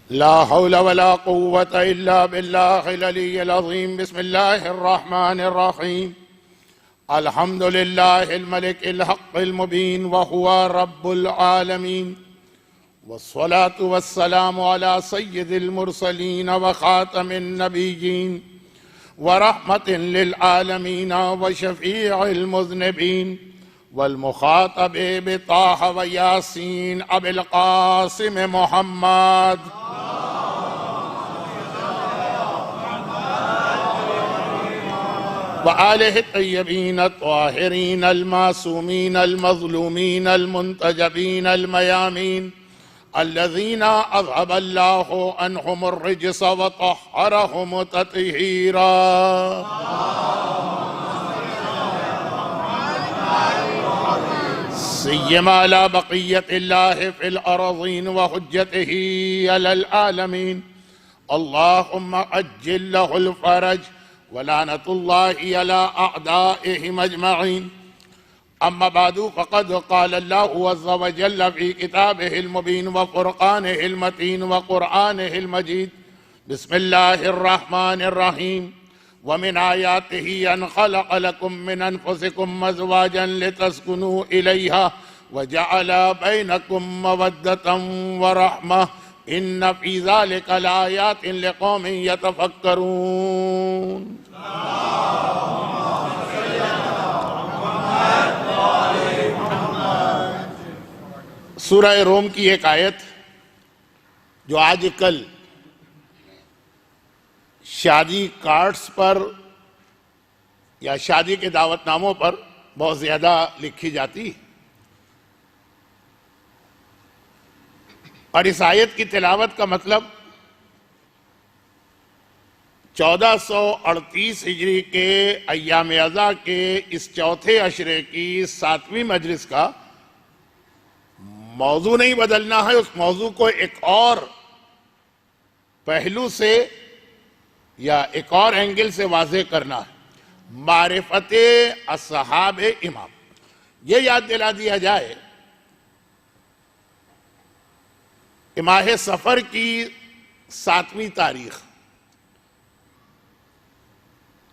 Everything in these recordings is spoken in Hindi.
ला हौला वला कुव्वता इल्ला बिल्लाहिल अलिय्यिल अज़ीम। बिस्मिल्लाहिर रहमानिर रहीम। अल्हम्दुलिल्लाहिल मलिकिल हक़्क़िल मुबीन व हुवा रब्बुल आलमीन वस्सलातु वस्सलामु अला सय्यिदिल मुरसलीन व खातमिन नबिय्यीन व रहमतिन लिल आलमीन व शफ़ीइल मुज़निबीन वल मुखातब बिताह व यासीन अबिल क़ासिम मुहम्मद व आलिहि तय्यबीन त्वाहिरीन अल-मासूमीन अल-मज़लूमीन अल-मुंतजबीन अल-मयामीन अल्लज़ीना अज़हबल्लाहु अन्हुमुर रिज्स व तह्हरहुम तत्हीरा। सिय्यमा अला बक़िय्यतिल्लाहि फ़िल अरज़ीन व हुज्जतिही अलल आलमीन। अल्लाहुम्मा अज्जिल लहुल फ़रज व लानतुल्लाहि अला अअदाइहिम अजमईन। अम्मा बादु फ़क़द क़ाल अल्लाहु अज़्ज़ व जल्ल फ़ी किताबिहिल मुबीन व फ़ुरक़ानिहिल मतीन व क़ुरआनिहिल मजीद। बिस्मिल्लाहिर रहमानिर रहीम। व मिन आयातिही अन ख़लक़ लकुम मिन अनफ़ुसिकुम अज़वाजन लितस्कुनू इलैहा व जअल बैनकुम मवद्दतन व रहमह इन्न फ़ी ज़ालिका लआयातिन लिक़ौमिन यतफ़क्करून। सूरह रोम की एक आयत जो आजकल शादी कार्ड्स पर या शादी के दावतनामों पर बहुत ज्यादा लिखी जाती है, और इस आयत की तिलावत का मतलब 1438 हिजरी के अय्याम अज़ा के इस चौथे अशरे की 7वीं मजलिस का मौजू नहीं बदलना है, उस मौजू को एक और पहलू से या एक और एंगल से वाज़ेह करना है। मारिफते अस्हाब इमाम, ये याद दिला दिया जाए कि माह सफर की 7वीं तारीख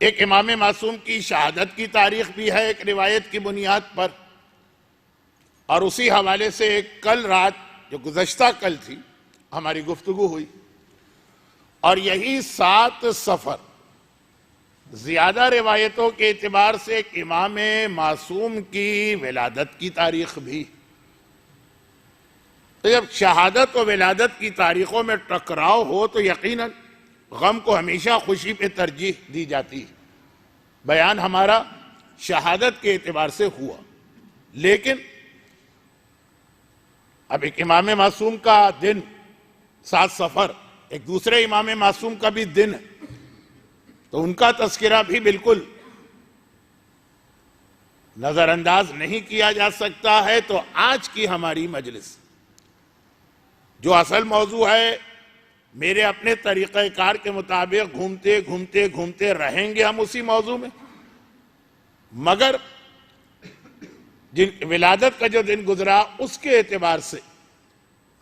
एक इमाम मासूम की शहादत की तारीख भी है एक रिवायत की बुनियाद पर, और उसी हवाले से कल रात जो गुज़श्ता कल थी हमारी गुफ्तगू हुई, और यही 7 सफर ज्यादा रिवायतों के एतबार से एक इमाम मासूम की विलादत की तारीख भी। तो जब शहादत और विलादत की तारीखों में टकराव हो तो यकीनन गम को हमेशा खुशी पे तरजीह दी जाती है। बयान हमारा शहादत के एतबार से हुआ, लेकिन अब एक इमाम मासूम का दिन 7 सफर, एक दूसरे इमाम मासूम का भी दिन है, तो उनका तस्करा भी बिल्कुल नजरअंदाज नहीं किया जा सकता है। तो आज की हमारी मजलिस जो असल मौजू है, मेरे अपने तरीक़ेकार के मुताबिक घूमते घूमते घूमते रहेंगे हम उसी मौजू में, मगर जिन विलादत का जो दिन गुजरा उसके एतबार से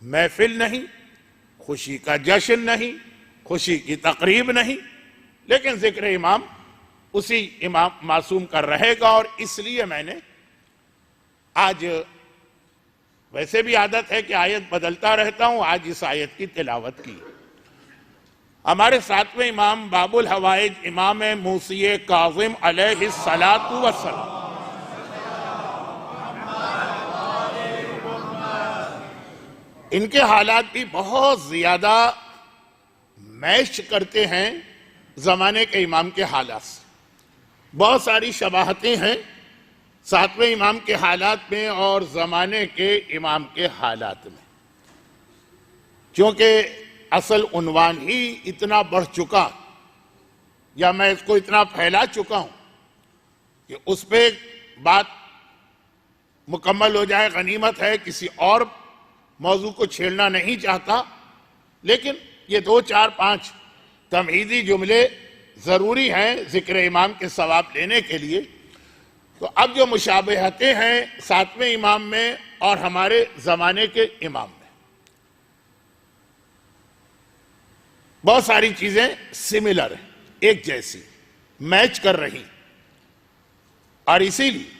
महफिल नहीं, खुशी का जश्न नहीं, खुशी की तकरीब नहीं, लेकिन जिक्र इमाम उसी इमाम मासूम का रहेगा। और इसलिए मैंने आज, वैसे भी आदत है कि आयत बदलता रहता हूं, आज इस आयत की तिलावत की। हमारे 7वें इमाम बाबुल हवाइज इमाम मूसी काज़िम अलैहिस्सलातु वस्सलाम, इनके हालात भी बहुत ज्यादा मैच करते हैं जमाने के इमाम के हालात से। बहुत सारी शबाहतें हैं 7वें इमाम के हालात में और जमाने के इमाम के हालात में, क्योंकि असल उन्वान ही इतना बढ़ चुका, या मैं इसको इतना फैला चुका हूं कि उस पे बात मुकम्मल हो जाए गनीमत है, किसी और मौजू को छेड़ना नहीं चाहता। लेकिन ये 2, 4, 5 तमहीदी जुमले जरूरी हैं जिक्र इमाम के सवाब लेने के लिए। तो अब जो मुशाबहतें हैं 7वें इमाम में और हमारे जमाने के इमाम में, बहुत सारी चीजें सिमिलर हैं, एक जैसी मैच कर रही, और इसीलिए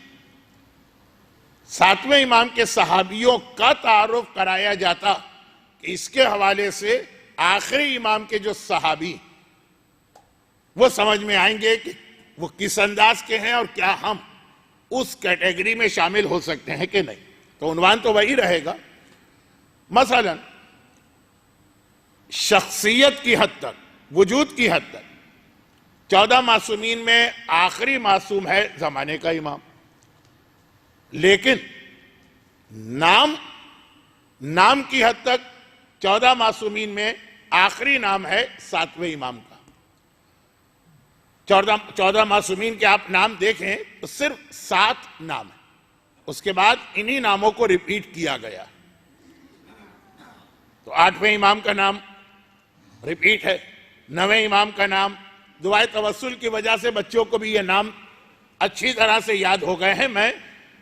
सातवें इमाम के सहाबियों का तारुफ कराया जाता कि इसके हवाले से आखिरी इमाम के जो सहाबी वो समझ में आएंगे कि वो किस अंदाज के हैं और क्या हम उस कैटेगरी में शामिल हो सकते हैं कि नहीं। तो उन्वान तो वही रहेगा। मसलन शख्सियत की हद तक, वजूद की हद तक 14 मासूमीन में आखिरी मासूम है जमाने का इमाम, लेकिन नाम की हद तक 14 मासूमीन में आखिरी नाम है सातवें इमाम का। 14 मासूमीन के आप नाम देखें तो सिर्फ 7 नाम है, उसके बाद इन्हीं नामों को रिपीट किया गया। तो 8वें इमाम का नाम रिपीट है, 9वें इमाम का नाम, दुआए तवस्सुल की वजह से बच्चों को भी ये नाम अच्छी तरह से याद हो गए हैं। मैं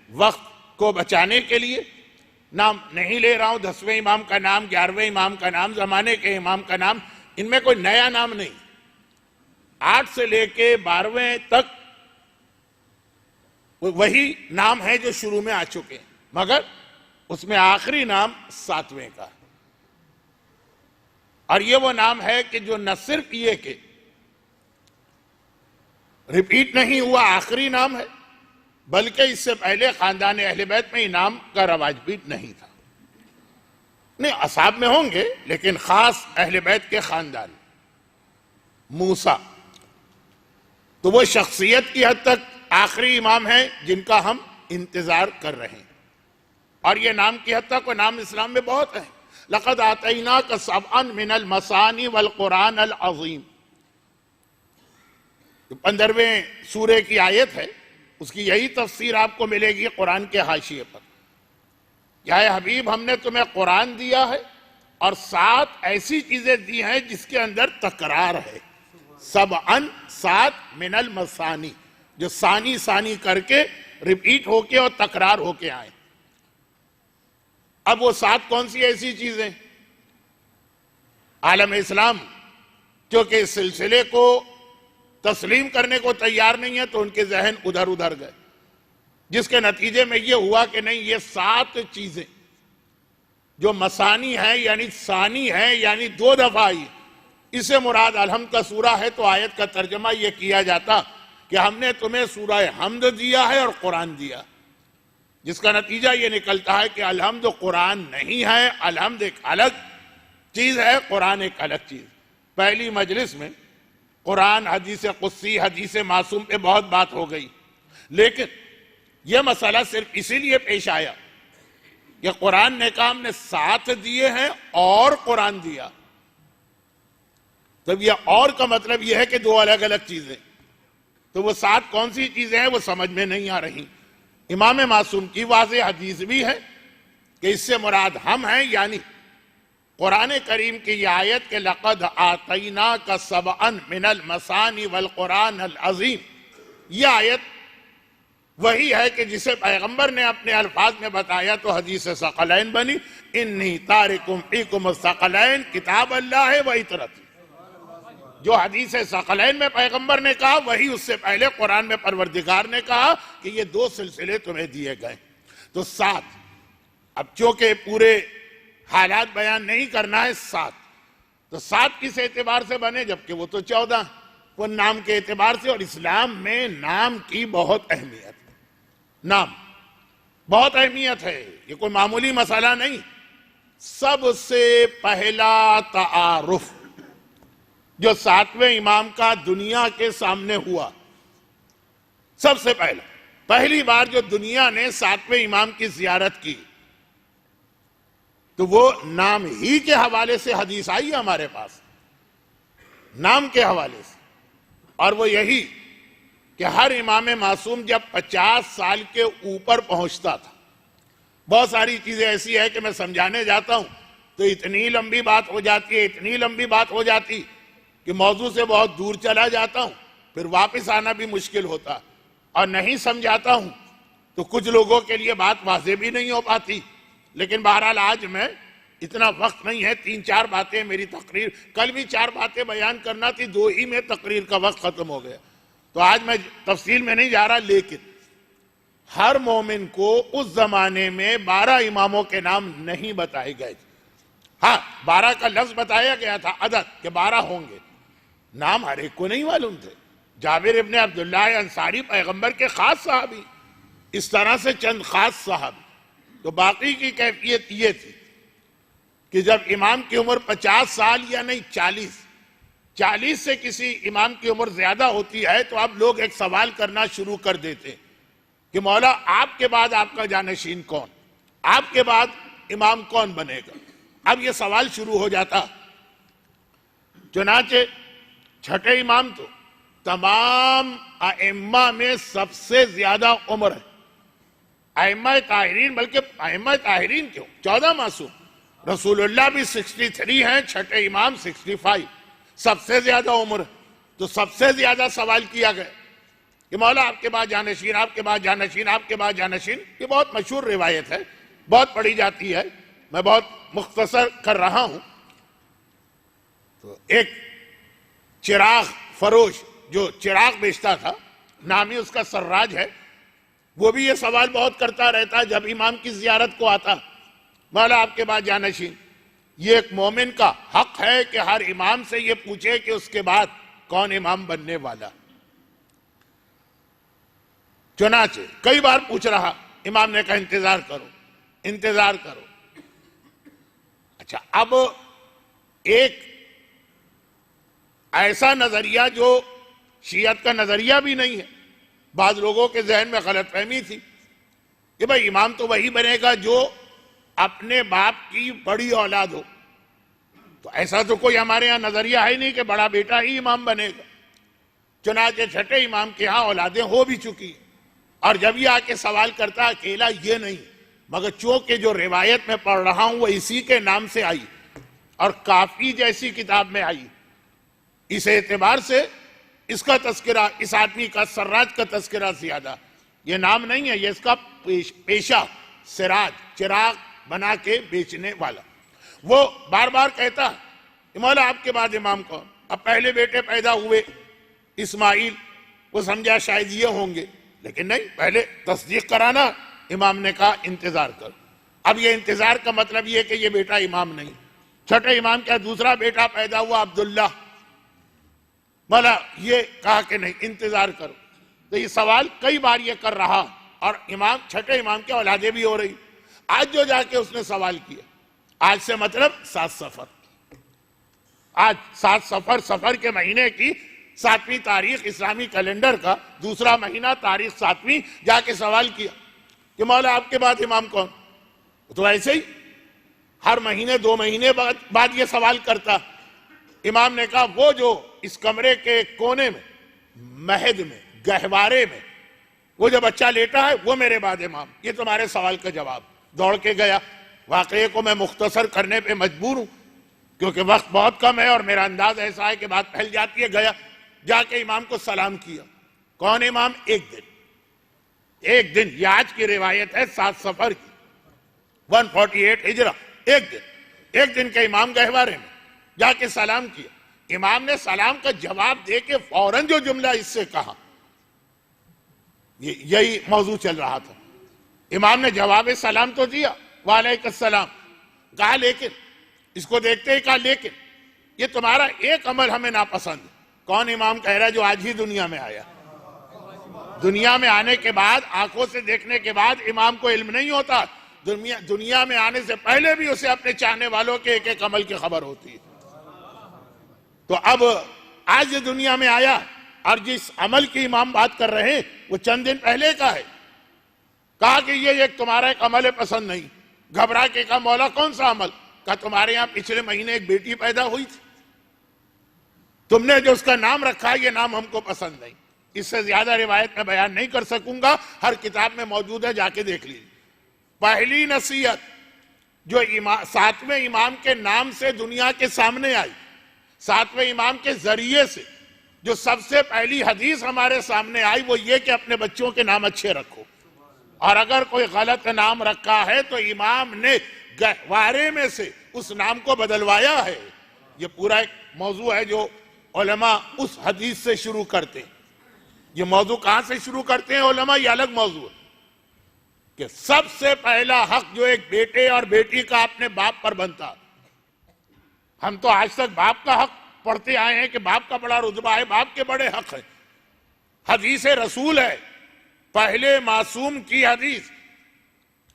वक्त को बचाने के लिए नाम नहीं ले रहा हूं। 10वें इमाम का नाम, 11वें इमाम का नाम, जमाने के इमाम का नाम, इनमें कोई नया नाम नहीं। 8 से लेके 12वें तक वही नाम है जो शुरू में आ चुके हैं, मगर उसमें आखिरी नाम 7वें का। और ये वो नाम है कि जो न सिर्फ ये कि रिपीट नहीं हुआ, आखिरी नाम है, बल्कि इससे पहले खानदान अहले बैत में इनाम का रवाज भी नहीं था। नहीं, असाब में होंगे, लेकिन खास अहले बैत के खानदान मूसा, तो वो शख्सियत की हद तक आखिरी इमाम है जिनका हम इंतजार कर रहे हैं। और ये नाम की हद तक, वो नाम इस्लाम में बहुत है। लक़द आतैनाका सबअन मिनल मसानी वल कुरान अल अज़ीम, 15वें सूरे की आयत है, उसकी यही तफसीर आपको मिलेगी कुरान के हाशिए पर। या हबीब, हमने तुम्हें कुरान दिया है और 7 ऐसी चीजें दी हैं जिसके अंदर तकरार है। सबअन 7 मिनल मसानी, जो सानी सानी करके रिपीट होके और तकरार होके आए। अब वो 7 कौन सी ऐसी चीजें? आलम इस्लाम क्योंकि इस सिलसिले को तस्लीम करने को तैयार नहीं है, तो उनके जहन उधर उधर गए, जिसके नतीजे में ये हुआ कि नहीं, ये 7 चीजें जो मसानी है यानी सानी है, यानी 2 दफा आई, इससे मुराद अलहम्द का सूरा है। तो आयत का तर्जमा यह किया जाता कि हमने तुम्हें सूरा हम्द दिया है और कुरान दिया, जिसका नतीजा ये निकलता है कि अलहम्द कुरान नहीं है। अलहम्द एक अलग चीज है, कुरान एक अलग चीज। पहली मजलिस में कुरान, हदीस कुस्सी, हदीस मासूम पे बहुत बात हो गई, लेकिन यह मसला सिर्फ इसीलिए पेश आया कि कुरान ने कहा हमने 7 दिए हैं और कुरान दिया। तब यह और का मतलब यह है कि 2 अलग अलग चीजें। तो वो 7 कौन सी चीजें हैं वो समझ में नहीं आ रही। इमाम मासूम की वाज़ेह हदीस भी है कि इससे मुराद हम हैं, यानी कुरान करीम की यह आयत के लक़द आतैनाका सबअन मिनल मसानी वल कुरान अल अज़ीम, यह आयत वही है कि जिसे पैगंबर ने अपने अल्फाज में बताया तो हदीस सकलैन बनी, इन्नी तारिकुम फीकुम सकलैन किताब अल्लाह व इतरत। जो हदीस सकलैन में पैगंबर ने कहा, वही उससे पहले कुरान में परवरदिगार ने कहा कि ये 2 सिलसिले तुम्हें दिए गए। तो 7, अब चूंकि पूरे हालात बयान नहीं करना है, 7 तो 7 किस एतबार से बने, जबकि वो तो 14 वो नाम के एतबार से। और इस्लाम में नाम की बहुत अहमियत है, नाम बहुत अहमियत है, ये कोई मामूली मसला नहीं। सबसे पहला तारुफ जो 7वें इमाम का दुनिया के सामने हुआ, सबसे पहली बार जो दुनिया ने 7वें इमाम की जियारत की, तो वो नाम ही के हवाले से हदीस आई है हमारे पास, नाम के हवाले से। और वो यही कि हर इमाम मासूम जब 50 साल के ऊपर पहुंचता था, बहुत सारी चीजें ऐसी है कि मैं समझाने जाता हूं तो इतनी लंबी बात हो जाती है, इतनी लंबी बात हो जाती कि मौजू से बहुत दूर चला जाता हूं, फिर वापस आना भी मुश्किल होता, और नहीं समझाता हूं तो कुछ लोगों के लिए बात वाज़ेह भी नहीं हो पाती। लेकिन बहरहाल आज मैं इतना वक्त नहीं है, 3-4 बातें मेरी तकरीर, कल भी 4 बातें बयान करना थी, 2 ही में तकरीर का वक्त खत्म हो गया। तो आज मैं तफसील में नहीं जा रहा, लेकिन हर मोमिन को उस जमाने में 12 इमामों के नाम नहीं बताए गए। हाँ, 12 का लफ्ज बताया गया था, अदद के 12 होंगे, नाम हर एक को नहीं मालूम थे। जाबिर इब्ने अब्दुल्लाह अंसारी पैगंबर के खास साहबी, इस तरह से चंद खास साहबी। तो बाकी की कैफियत ये थी कि जब इमाम की उम्र 50 साल या नहीं 40 से किसी इमाम की उम्र ज्यादा होती है तो अब लोग एक सवाल करना शुरू कर देते हैं कि मौला आपके बाद आपका जानशीन कौन, आपके बाद इमाम कौन बनेगा। अब ये सवाल शुरू हो जाता। चुनाचे छठे इमाम तो तमाम आइम्मा में सबसे ज्यादा उम्र है, आइम्मा ताहिरीन, बल्कि आइम्मा ताहिरीन क्यों 14 मासूम, रसूलुल्लाह भी 63 हैं, छठे इमाम 65, सबसे ज्यादा उम्र। तो सबसे ज्यादा सवाल किया गया कि मौला आपके बाद जानशीन, आपके बाद जानशीन, आपके बाद जानशीन। ये बहुत मशहूर रिवायत है, बहुत पढ़ी जाती है, मैं बहुत मुख्तसर कर रहा हूं। तो एक चिराग फरोश जो चिराग बेचता था, नाम ही उसका सर्राज है, वो भी ये सवाल बहुत करता रहता है जब इमाम की जियारत को आता, मौला आपके बाद जानशीन। ये एक मोमिन का हक है कि हर इमाम से ये पूछे कि उसके बाद कौन इमाम बनने वाला। चुनाचे कई बार पूछ रहा, इमाम ने कहा इंतजार करो, इंतजार करो। अच्छा, अब एक ऐसा नजरिया जो शियत का नजरिया भी नहीं है, बाद लोगों के जहन में गलतफहमी थी कि भाई इमाम तो वही बनेगा जो अपने बाप की बड़ी औलाद हो। तो ऐसा तो कोई हमारे यहां नजरिया है नहीं कि बड़ा बेटा ही इमाम बनेगा। चुनाचे छठे इमाम के यहां औलादें हो भी चुकी, और जब ये आके सवाल करता अकेला ये नहीं, मगर चूंकि जो रिवायत में पढ़ रहा हूं वो इसी के नाम से आई और काफी जैसी किताब में आई, इस एतबार से इसका तस्करा, इस आदमी का सर्राज का तस्करा ज्यादा। ये नाम नहीं है, ये इसका पेशा सिराज, चिराग बना के बेचने वाला। वो बार बार कहता मौला आपके बाद इमाम कौन। अब पहले बेटे पैदा हुए इस्माइल, वो समझा शायद ये होंगे, लेकिन नहीं, पहले तस्दीक कराना। इमाम ने कहा इंतजार करो। अब ये इंतजार का मतलब ये कि ये बेटा इमाम नहीं। छठे इमाम का दूसरा बेटा पैदा हुआ अब्दुल्ला, मौला ये कहा कि नहीं इंतजार करो। तो ये सवाल कई बार ये कर रहा, और इमाम छठे इमाम के औलादे भी हो रही। आज जो जाके उसने सवाल किया, आज से मतलब 7 सफर, आज 7 सफर, सफर के महीने की 7वीं तारीख इस्लामी कैलेंडर का दूसरा महीना, तारीख 7वीं, जाके सवाल किया कि मौला आपके बाद इमाम कौन। तो ऐसे ही हर महीने 2 महीने बाद ये सवाल करता। इमाम ने कहा वो जो इस कमरे के कोने में, महद में, गहवारे में वो जो बच्चा लेटा है वो मेरे बाद इमाम। ये तुम्हारे सवाल का जवाब। दौड़ के गया। वाकये को मैं मुख्तसर करने पे मजबूर हूं क्योंकि वक्त बहुत कम है और मेरा अंदाज ऐसा है कि बात फैल जाती है। गया, जाके इमाम को सलाम किया। कौन इमाम? एक दिन, ये आज की रिवायत है 7 सफर की, 148 हिजरा, एक दिन के इमाम गहवारे में जाके सलाम किया। इमाम ने सलाम का जवाब दे के फौरन जो जुमला इससे कहा, यही मौजू चल रहा था। इमाम ने जवाब सलाम तो दिया, वालेकुम सलाम, कहा लेकिन, इसको देखते ही कहा लेकिन ये तुम्हारा एक अमल हमें नापसंद है। कौन इमाम कह रहा है? जो आज ही दुनिया में आया। दुनिया में आने के बाद, आंखों से देखने के बाद इमाम को इल्म नहीं होता। दुनिया में आने से पहले भी उसे अपने चाहने वालों के एक एक अमल की खबर होती है। तो अब आज ये दुनिया में आया और जिस अमल की इमाम बात कर रहे हैं वो चंद दिन पहले का है। कहा कि ये एक तुम्हारा एक अमल है, पसंद नहीं। घबरा के कहा मौला कौन सा अमल? कहा तुम्हारे यहां पिछले महीने एक बेटी पैदा हुई थी, तुमने जो उसका नाम रखा है ये नाम हमको पसंद नहीं। इससे ज्यादा रिवायत में बयान नहीं कर सकूंगा, हर किताब में मौजूद है, जाके देख लीजिए। पहली नसीहत जो 7वें इमाम के नाम से दुनिया के सामने आई, 7वें इमाम के जरिए से जो सबसे पहली हदीस हमारे सामने आई वो ये कि अपने बच्चों के नाम अच्छे रखो, और अगर कोई गलत नाम रखा है तो इमाम ने गहवारे में से उस नाम को बदलवाया है। ये पूरा एक मौजू है जो उलमा उस हदीस से शुरू करते हैं। ये मौजू कहां से शुरू करते हैं उलमा, ये अलग मौजू है कि सबसे पहला हक जो एक बेटे और बेटी का अपने बाप पर बनता। हम तो आज तक बाप का हक पढ़ते आए हैं कि बाप का बड़ा रुतबा है, बाप के बड़े हक है। हदीस रसूल है, पहले मासूम की हदीस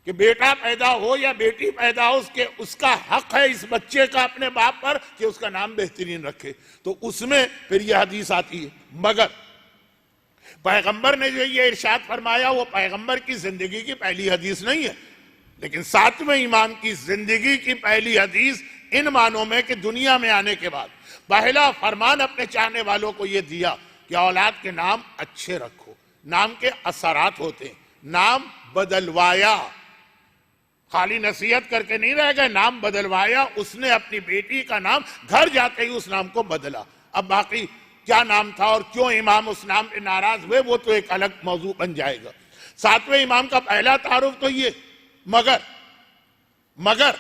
कि बेटा पैदा हो या बेटी पैदा हो, उसका हक है इस बच्चे का अपने बाप पर कि उसका नाम बेहतरीन रखे। तो उसमें फिर यह हदीस आती है। मगर पैगंबर ने जो ये इरशाद फरमाया वो पैगंबर की जिंदगी की पहली हदीस नहीं है, लेकिन सातवें इमाम की जिंदगी की पहली हदीस इन मानों में कि दुनिया में आने के बाद पहला फरमान अपने चाहने वालों को यह दिया कि औलाद के नाम अच्छे रखो। नाम के असरात होते हैं, नाम बदलवाया, खाली नसीहत करके नहीं रह गए, नाम बदलवाया। उसने अपनी बेटी का नाम घर जाते ही उस नाम को बदला। अब बाकी क्या नाम था और क्यों इमाम उस नाम पे नाराज हुए वो तो एक अलग मौजू बन जाएगा। सातवें इमाम का पहला तारुफ तो ये, मगर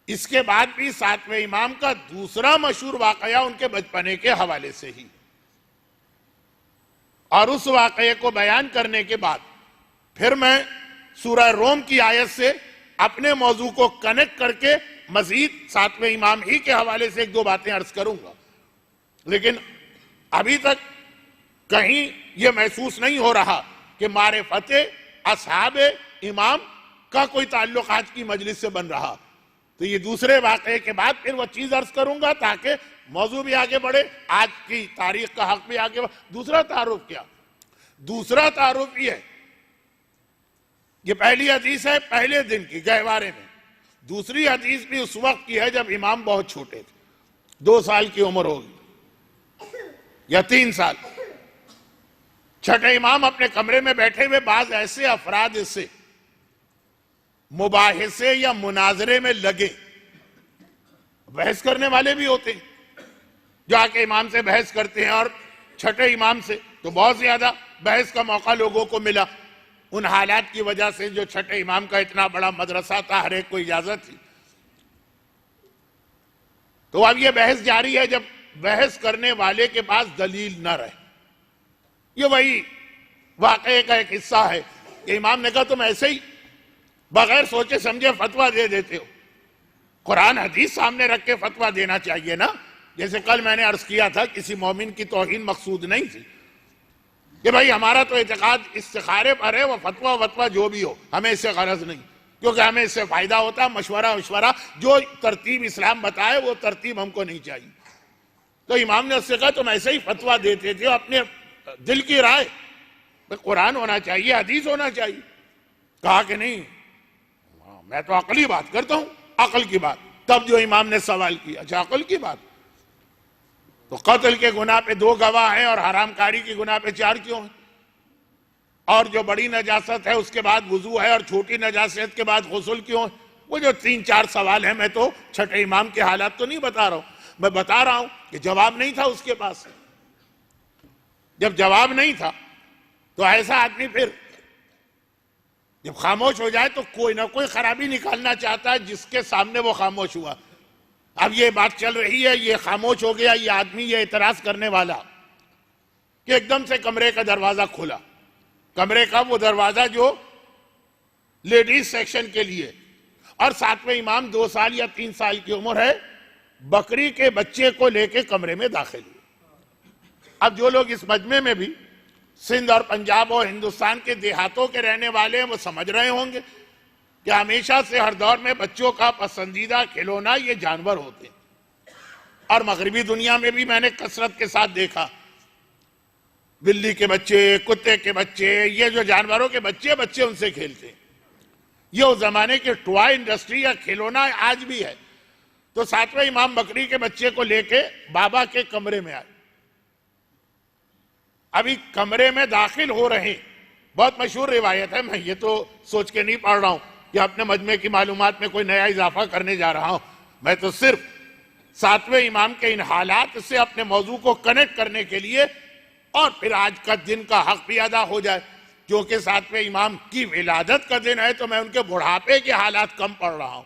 इसके बाद भी सातवें इमाम का दूसरा मशहूर वाकया उनके बचपने के हवाले से ही, और उस वाकये को बयान करने के बाद फिर मैं सूरह रोम की आयत से अपने मौजू को कनेक्ट करके मजीद सातवें इमाम ही के हवाले से एक दो बातें अर्ज करूंगा। लेकिन अभी तक कहीं यह महसूस नहीं हो रहा कि मारिफते असहाबे इमाम का कोई ताल्लुक आज की मजलिस से बन रहा। तो ये दूसरे वाकये के बाद फिर वह चीज अर्ज करूंगा ताकि मौजू भी आगे बढ़े, आज की तारीख का हक भी आगे बढ़े। दूसरा तारुफ क्या? दूसरा तारुफ ये पहली हदीस है पहले दिन की गहवारे में। दूसरी हदीस भी उस वक्त की है जब इमाम बहुत छोटे थे, 2 साल की उम्र होगी या 3 साल। छठे इमाम अपने कमरे में बैठे हुए बाज ऐसे अफराद से मुबाहिसे या मुनाजरे में लगे। बहस करने वाले भी होते हैं जो आके इमाम से बहस करते हैं, और छठे इमाम से तो बहुत ज्यादा बहस का मौका लोगों को मिला उन हालात की वजह से जो छठे इमाम का इतना बड़ा मदरसा था, हर एक को इजाजत थी। तो अब यह बहस जारी है जब बहस करने वाले के पास दलील न रहे। ये वही वाकये का एक हिस्सा है कि इमाम ने कहा तुम ऐसे ही बगैर सोचे समझे फतवा दे देते हो। कुरान हदीस सामने रख के फतवा देना चाहिए ना। जैसे कल मैंने अर्ज किया था, किसी मोमिन की तौहीन मकसूद नहीं थी कि भाई हमारा तो एतकाद इस्तिखारे पर है, वह फतवा वतवा जो भी हो हमें इससे गरज नहीं, क्योंकि हमें इससे फायदा होता है। मशवरा जो तरतीब इस्लाम बताए वो तरतीब हमको नहीं चाहिए। तो इमाम ने उससे कहा तुम ऐसे ही फतवा देते थे अपने दिल की राय, कुरान होना चाहिए, हदीस होना चाहिए। कहा कि नहीं, मैं तो अकली बात करता हूं, अकल की बात। तब जो इमाम ने सवाल किया, अच्छा अकल की बात, तो कत्ल के गुनाह पे 2 गवाह हैं और हरामकारी के गुनाह पे 4 क्यों हैं? और जो बड़ी नजासत है उसके बाद वुजू है और छोटी नजासत के बाद गुस्ल क्यों है? वो जो 3-4 सवाल है, मैं तो छठे इमाम के हालात तो नहीं बता रहा हूं, मैं बता रहा हूं कि जवाब नहीं था उसके पास। जब जवाब नहीं था तो ऐसा आदमी फिर जब खामोश हो जाए तो कोई ना कोई खराबी निकालना चाहता है जिसके सामने वो खामोश हुआ। अब ये बात चल रही है, ये खामोश हो गया, ये आदमी ये इतराज करने वाला कि एकदम से कमरे का दरवाजा खोला। कमरे का वो दरवाजा जो लेडीज सेक्शन के लिए, और सातवें इमाम 2 साल या 3 साल की उम्र है, बकरी के बच्चे को लेके कमरे में दाखिल हुए। अब जो लोग इस मजमे में भी सिंध और पंजाब और हिंदुस्तान के देहातों के रहने वाले हैं वो समझ रहे होंगे कि हमेशा से हर दौर में बच्चों का पसंदीदा खिलौना ये जानवर होते हैं। और मगरबी दुनिया में भी मैंने कसरत के साथ देखा, बिल्ली के बच्चे, कुत्ते के बच्चे, ये जो जानवरों के बच्चे उनसे खेलते हैं। ये उस जमाने की टॉय इंडस्ट्री या खिलौना आज भी है। तो सातवें इमाम बकरी के बच्चे को लेके बाबा के कमरे में आए। अभी कमरे में दाखिल हो रहे, बहुत मशहूर रिवायत है, मैं ये तो सोच के नहीं पढ़ रहा हूं कि अपने मजमे की मालूमात में कोई नया इजाफा करने जा रहा हूं। मैं तो सिर्फ सातवें इमाम के इन हालात से अपने मौजू को कनेक्ट करने के लिए, और फिर आज का दिन का हक भी अदा हो जाए क्योंकि सातवें इमाम की विलादत का दिन है तो मैं उनके बुढ़ापे के हालात कम पढ़ रहा हूं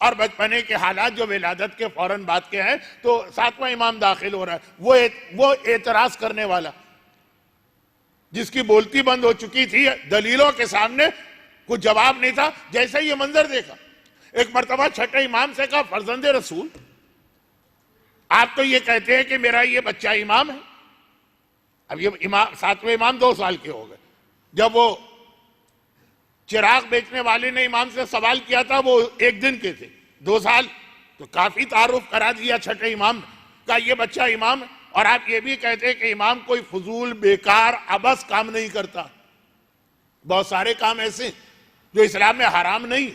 और बचपने के हालात जो विलादत के फौरन बाद के हैं, तो सातवां इमाम दाखिल हो रहा है। वो एतराज करने वाला जिसकी बोलती बंद हो चुकी थी, दलीलों के सामने कुछ जवाब नहीं था, जैसे ये मंजर देखा, एक मर्तबा छठे इमाम से कहा, फर्जंदे रसूल, आप तो ये कहते हैं कि मेरा ये बच्चा इमाम है। अब ये इमाम, सातवें इमाम 2 साल के हो गए। जब वो चिराग बेचने वाले ने इमाम से सवाल किया था, वो 1 दिन के थे। 2 साल तो काफी तारुफ करा दिया छठे इमाम का, ये बच्चा इमाम है। और आप ये भी कहते हैं कि इमाम कोई फजूल बेकार अबस काम नहीं करता। बहुत सारे काम ऐसे जो इस्लाम में हराम नहीं,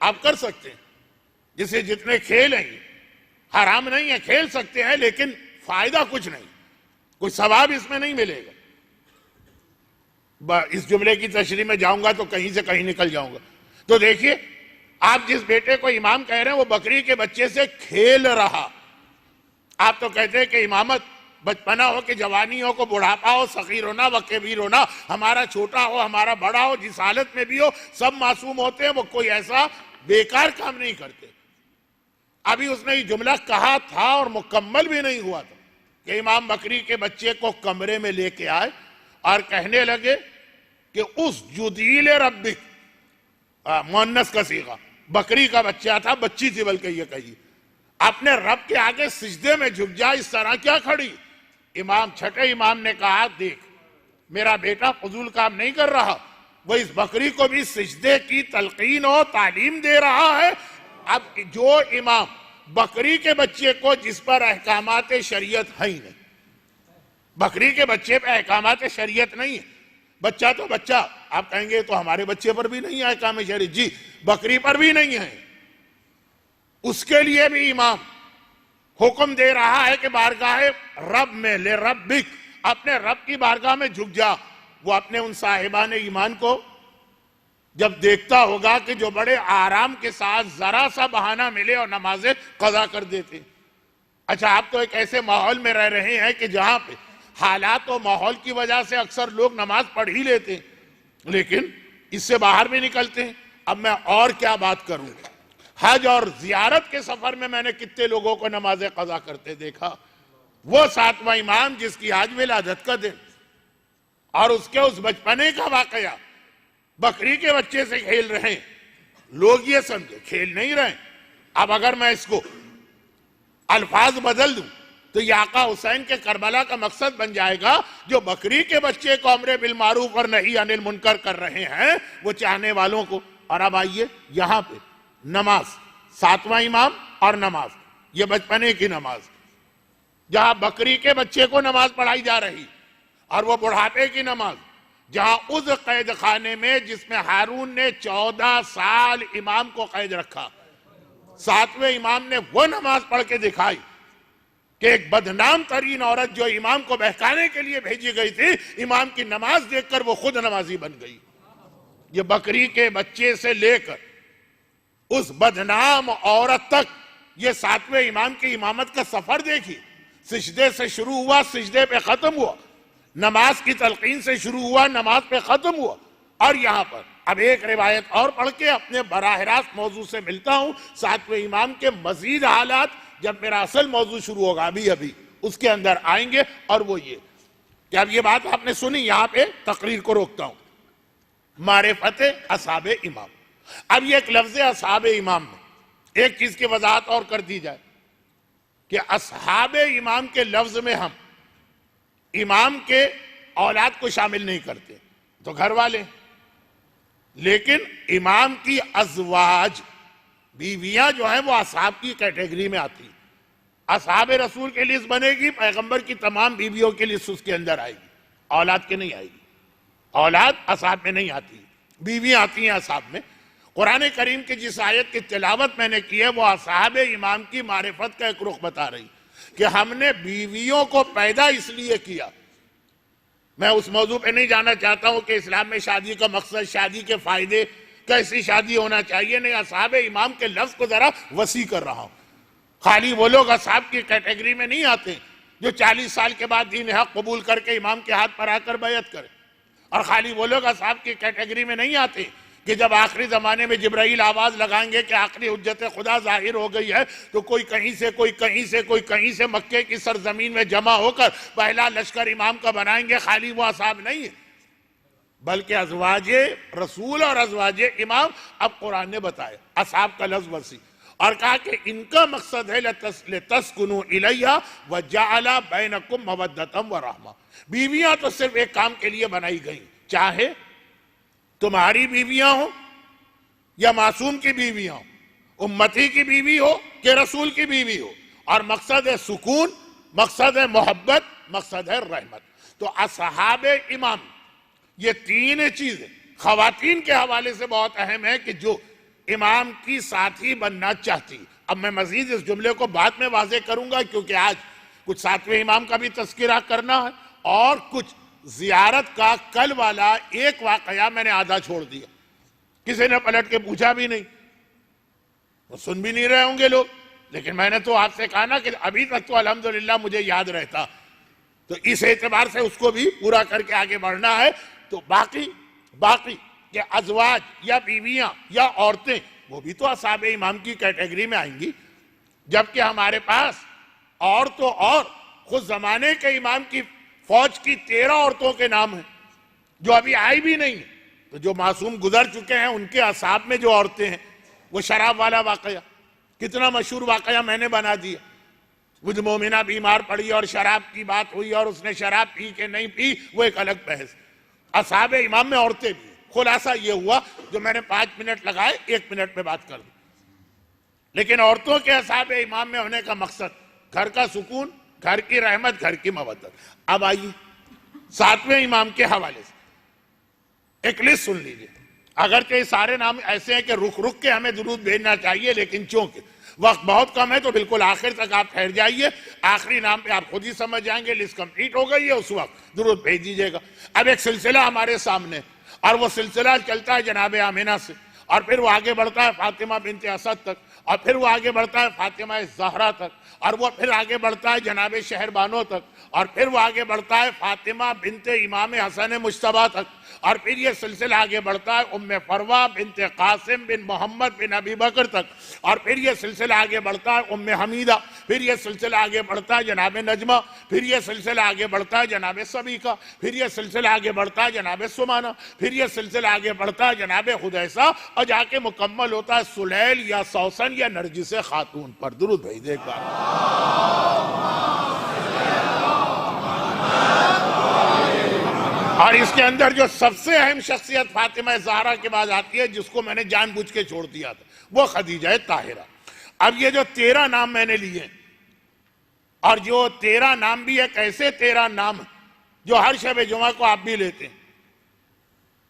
आप कर सकते हैं। जिसे जितने खेल हैं हराम नहीं है, खेल सकते हैं, लेकिन फायदा कुछ नहीं, कोई सवाब इसमें नहीं मिलेगा। इस जुमले की तशरीह में जाऊंगा तो कहीं से कहीं निकल जाऊंगा। तो देखिए, आप जिस बेटे को इमाम कह रहे हैं वो बकरी के बच्चे से खेल रहा। आप तो कहते हैं कि इमामत बचपना हो कि जवानी हो को बुढ़ापा हो, सगीर होना व कबीर होना, हमारा छोटा हो हमारा बड़ा हो, जिस हालत में भी हो सब मासूम होते हैं, वो कोई ऐसा बेकार काम नहीं करते। अभी उसने ये जुमला कहा था और मुकम्मल भी नहीं हुआ था कि इमाम बकरी के बच्चे को कमरे में लेके आए और कहने लगे कि उस जुदील रब्बिक, मुअन्नस का सीगा, बकरी का बच्चा था, बच्ची थी बल्कि ये कही, अपने रब के आगे सिजदे में झुक जा, इस तरह क्या खड़ी। इमाम, छठे इमाम ने कहा, देख मेरा बेटा फजूल काम नहीं कर रहा, वो इस बकरी को भी सिजदे की तलकीन और तालीम दे रहा है। अब जो इमाम बकरी के बच्चे को, जिस पर अहकामात शरीयत है ही नहीं, बकरी के बच्चे पे अहकामात शरीयत नहीं है, बच्चा तो बच्चा, आप कहेंगे तो हमारे बच्चे पर भी नहीं है अहकाम शरीयत, जी बकरी पर भी नहीं है, उसके लिए भी इमाम हुक्म दे रहा है कि बारगाह रब में ले रब्बिक, अपने रब की बारगाह में झुक जा। वो अपने उन साहिबान ईमान को जब देखता होगा कि जो बड़े आराम के साथ जरा सा बहाना मिले और नमाजें कजा कर देते। अच्छा, आप तो एक ऐसे माहौल में रह रहे हैं कि जहां पे हालात और माहौल की वजह से अक्सर लोग नमाज पढ़ ही लेते हैं, लेकिन इससे बाहर भी निकलते हैं। अब मैं और क्या बात करूं, हज और जियारत के सफर में मैंने कितने लोगों को नमाजें कजा करते देखा। वो सातवां इमाम जिसकी आज विलादत का दिन और उसके उस बचपने का वाकया, बकरी के बच्चे से खेल रहे हैं, लोग ये समझे खेल नहीं रहे। अब अगर मैं इसको अल्फाज बदल दूं तो ये आका हुसैन के करबला का मकसद बन जाएगा, जो बकरी के बच्चे को अमरे बिल मारूफ और नहीं अनिल मुनकर कर रहे हैं वो चाहने वालों को। और अब आइए यहां पे नमाज, सातवां इमाम और नमाज, ये बचपने की नमाज, जहां बकरी के बच्चे को नमाज पढ़ाई जा रही, और वो बुढ़ापे की नमाज, जहां उस कैद खाने में जिसमें हारून ने 14 साल इमाम को कैद रखा, सातवें इमाम ने वो नमाज पढ़ के दिखाई कि एक बदनाम तरीन औरत जो इमाम को बहकाने के लिए भेजी गई थी, इमाम की नमाज देखकर वो खुद नमाजी बन गई। ये बकरी के बच्चे से लेकर उस बदनाम औरत तक, ये सातवें इमाम की इमामत का सफर देखिए। सिजदे से शुरू हुआ, सिजदे पे खत्म हुआ, नमाज की तलकीन से शुरू हुआ, नमाज पे खत्म हुआ। और यहां पर अब एक रिवायत और पढ़ के अपने बराह रास्त मौजू से मिलता हूं, सातवें इमाम के मजीद हालात जब मेरा असल मौजू शुरू होगा, अभी अभी उसके अंदर आएंगे। और वो ये कि अब ये बात आपने सुनी, यहां पे तकरीर को रोकता हूं, मारिफते असहाबे इमाम। अब ये एक लफ्ज असहाबे इमाम में एक चीज की वजाहत और कर दी जाए कि असहाबे इमाम के लफ्ज में हम इमाम के औलाद को शामिल नहीं करते, तो घर वाले, लेकिन इमाम की अज़वाज, बीवियां जो है वो असहाब की कैटेगरी में आती। असहाबे रसूल के लिस्ट बनेगी, पैगंबर की तमाम बीवियों की लिस्ट उसके अंदर आएगी, औलाद के नहीं आएगी। औलाद असहाब में नहीं आती, बीवियां आती हैं असहाब में। कुरान करीम की जिस आयत की तिलावत मैंने की है वो असहाबे इमाम की मारिफत का एक रुख बता रही कि हमने बीवियों को पैदा इसलिए किया। मैं उस मौजू पे नहीं जाना चाहता हूं कि इस्लाम में शादी का मकसद, शादी के फायदे, कैसी शादी होना चाहिए, नहीं, असहाबे इमाम के लफ्ज को जरा वसी कर रहा हूं। खाली वो लोग असहाब की कैटेगरी में नहीं आते जो 40 साल के बाद दीन हक कबूल करके इमाम के हाथ पर आकर बैयत करें। और खाली वो लोग असहाब की कैटेगरी में नहीं आते कि जब आखिरी जमाने में जिब्राइल आवाज लगाएंगे कि आखिरी हुज्जत खुदा जाहिर हो गई है, तो कोई कहीं से कोई कहीं से कोई कहीं से मक्के की सरजमीन में जमा होकर पहला लश्कर इमाम का बनाएंगे। खाली वो असहाब नहीं है, बल्कि अज़वाजे रसूल और अज़वाजे इमाम अब कुरान ने बताया। असहाब का लफ्ज़ वसी और कहा कि इनका मकसद है लितस्कुनू इलैहा व जअला बैनकुम मवद्दतम व रहमा। बीवियां तो सिर्फ एक काम के लिए बनाई गई, चाहे तुम्हारी बीवियां हो या मासूम की बीवियां हो, उम्मती की बीवी हो कि रसूल की बीवी हो, और मकसद है सुकून, मकसद है मोहब्बत, मकसद है रहमत। तो असहाबे इमाम ये तीन चीजें खवातीन के हवाले से बहुत अहम है कि जो इमाम की साथी बनना चाहती। अब मैं मजीद इस जुमले को बाद में वाजे करूंगा, क्योंकि आज कुछ सातवें इमाम का भी तस्करा करना है और कुछ जियारत का कल वाला एक वाकया मैंने आधा छोड़ दिया, किसी ने पलट के पूछा भी नहीं, तो सुन भी नहीं रहे होंगे लोग, लेकिन मैंने तो आपसे कहा ना कि अभी तक तो अल्हम्दुलिल्लाह मुझे याद रहता, तो इस एतबार से उसको भी पूरा करके आगे बढ़ना है। तो बाकी कि अजवाज या बीवियां या औरतें वो भी तो असहाबे इमाम की कैटेगरी में आएंगी, जबकि हमारे पास और तो और खुद जमाने के इमाम की फौज की 13 औरतों के नाम हैं जो अभी आई भी नहीं। तो जो मासूम गुजर चुके हैं उनके असहाब में जो औरतें हैं, वो शराब वाला वाकया कितना मशहूर वाकया मैंने बना दिया। वो मोमिना बीमार पड़ी और शराब की बात हुई और उसने शराब पी के नहीं पी, वो एक अलग बहस। असहाबे इमाम में औरतें भी। खुलासा ये हुआ, जो मैंने 5 मिनट लगाए 1 मिनट में बात कर दी। लेकिन औरतों के असहाबे इमाम में होने का मकसद घर का सुकून, घर की रहमत, घर की मवद्दत। अब आइए सातवें इमाम के हवाले से एक लिस्ट सुन लीजिए। अगरचे सारे नाम ऐसे हैं कि रुक रुक के हमें दुरूद भेजना चाहिए, लेकिन चूंकि वक्त बहुत कम है तो बिल्कुल आखिर तक आप ठहर जाइए। आखिरी नाम पे आप खुद ही समझ जाएंगे, लिस्ट कंप्लीट हो गई है, उस वक्त दुरूद भेज दीजिएगा। अब एक सिलसिला हमारे सामने, और वो सिलसिला चलता है जनाब आमिना से, और फिर वो आगे बढ़ता है फातिमा बिनते असद तक, और फिर वो आगे बढ़ता है फातिमा ज़हरा तक, और वो फिर आगे बढ़ता है जनाब शहरबानो तक, और फिर वो आगे बढ़ता है फातिमा बिनते इमाम हसन मुश्तबा तक, और फिर ये सिलसिला आगे बढ़ता है उम्मे फरवा बिनते कासिम बिन मोहम्मद बिन अबी बकर तक, और फिर ये सिलसिला आगे बढ़ता है उम्मे हमीदा, फिर ये सिलसिला आगे बढ़ता है जनाब नजमा, फिर ये सिलसिला आगे बढ़ता है जनाब सबीका, फिर ये सिलसिला आगे बढ़ता है जनाब सुमाना, फिर ये सिलसिला आगे बढ़ता है जनाब खुदैसा, और जाके मुकम्मल होता है सुलैल या सौसन या नरजिस खातून पर। दुरूद भेज एक बार। और इसके अंदर जो सबसे अहम शख्सियत फातिमा ज़हरा के बाद आती है, जिसको मैंने जानबूझ के छोड़ दिया था, वो खदीजा ताहिरा। अब ये जो 13 नाम मैंने लिए, और जो 13 नाम भी एक ऐसे 13 नाम जो हर शब जुमा को आप भी लेते हैं।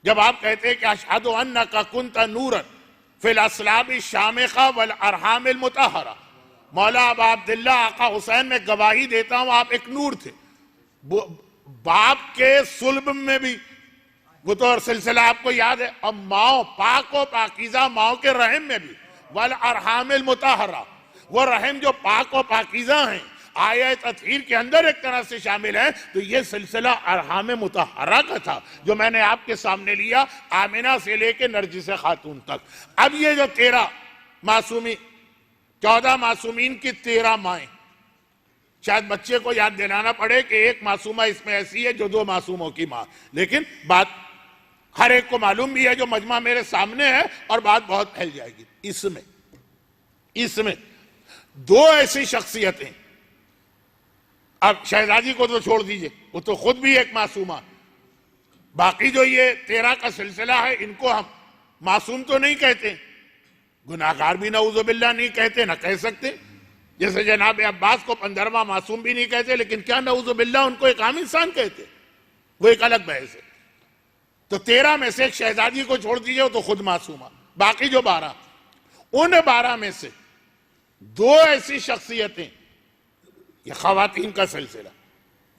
जब आप कहते हैं कि अशहदु अन्नका कुन्ता नूरन फिल अस्लाबि शामिखा वल अरहामिल मुतहहरा, मौला अबा अब्दुल्ला आका हुसैन में गवाही देता हूं आप एक नूर थे, बाप के सुल्ब में भी, वो तो और सिलसिला आपको याद है, अब माओ पाक व पाकीज़ा माओ के रहम में भी, वल अरहामिल मुतहहरा, वो रहम जो पाक व पाकीज़ा हैं, आयत तत्हीर के अंदर एक तरह से शामिल है। तो ये सिलसिला अरहाम मुतहहरा का था जो मैंने आपके सामने लिया, आमिना से लेके नरजिस खातून तक। अब ये जो 13 मासूमी, 14 मासूमीन की 13 माएँ, शायद बच्चे को याद दिलाना पड़े कि एक मासूमा इसमें ऐसी है जो 2 मासूमों की माँ, लेकिन बात हर एक को मालूम भी है, जो मजमा मेरे सामने है, और बात बहुत फैल जाएगी। इसमें 2 ऐसी शख्सियतें, अब शहजादी को तो छोड़ दीजिए, वो तो खुद भी एक मासूमा, बाकी जो ये 13 का सिलसिला है, इनको हम मासूम तो नहीं कहते, गुनाहगार भी नऊजुबिल्लाह नहीं कहते, ना कह सकते। जैसे जनाब अब्बास को 15वां मासूम भी नहीं कहते, लेकिन क्या नऊजुबिल्लाह उनको एक आम इंसान कहते, वो एक अलग बहस है। तो 13 में से एक शहजादी को छोड़ दीजिए, तो खुद मासूमा, बाकी जो 12, उन 12 में से 2 ऐसी शख्सियतें, ये खवातीन का सिलसिला,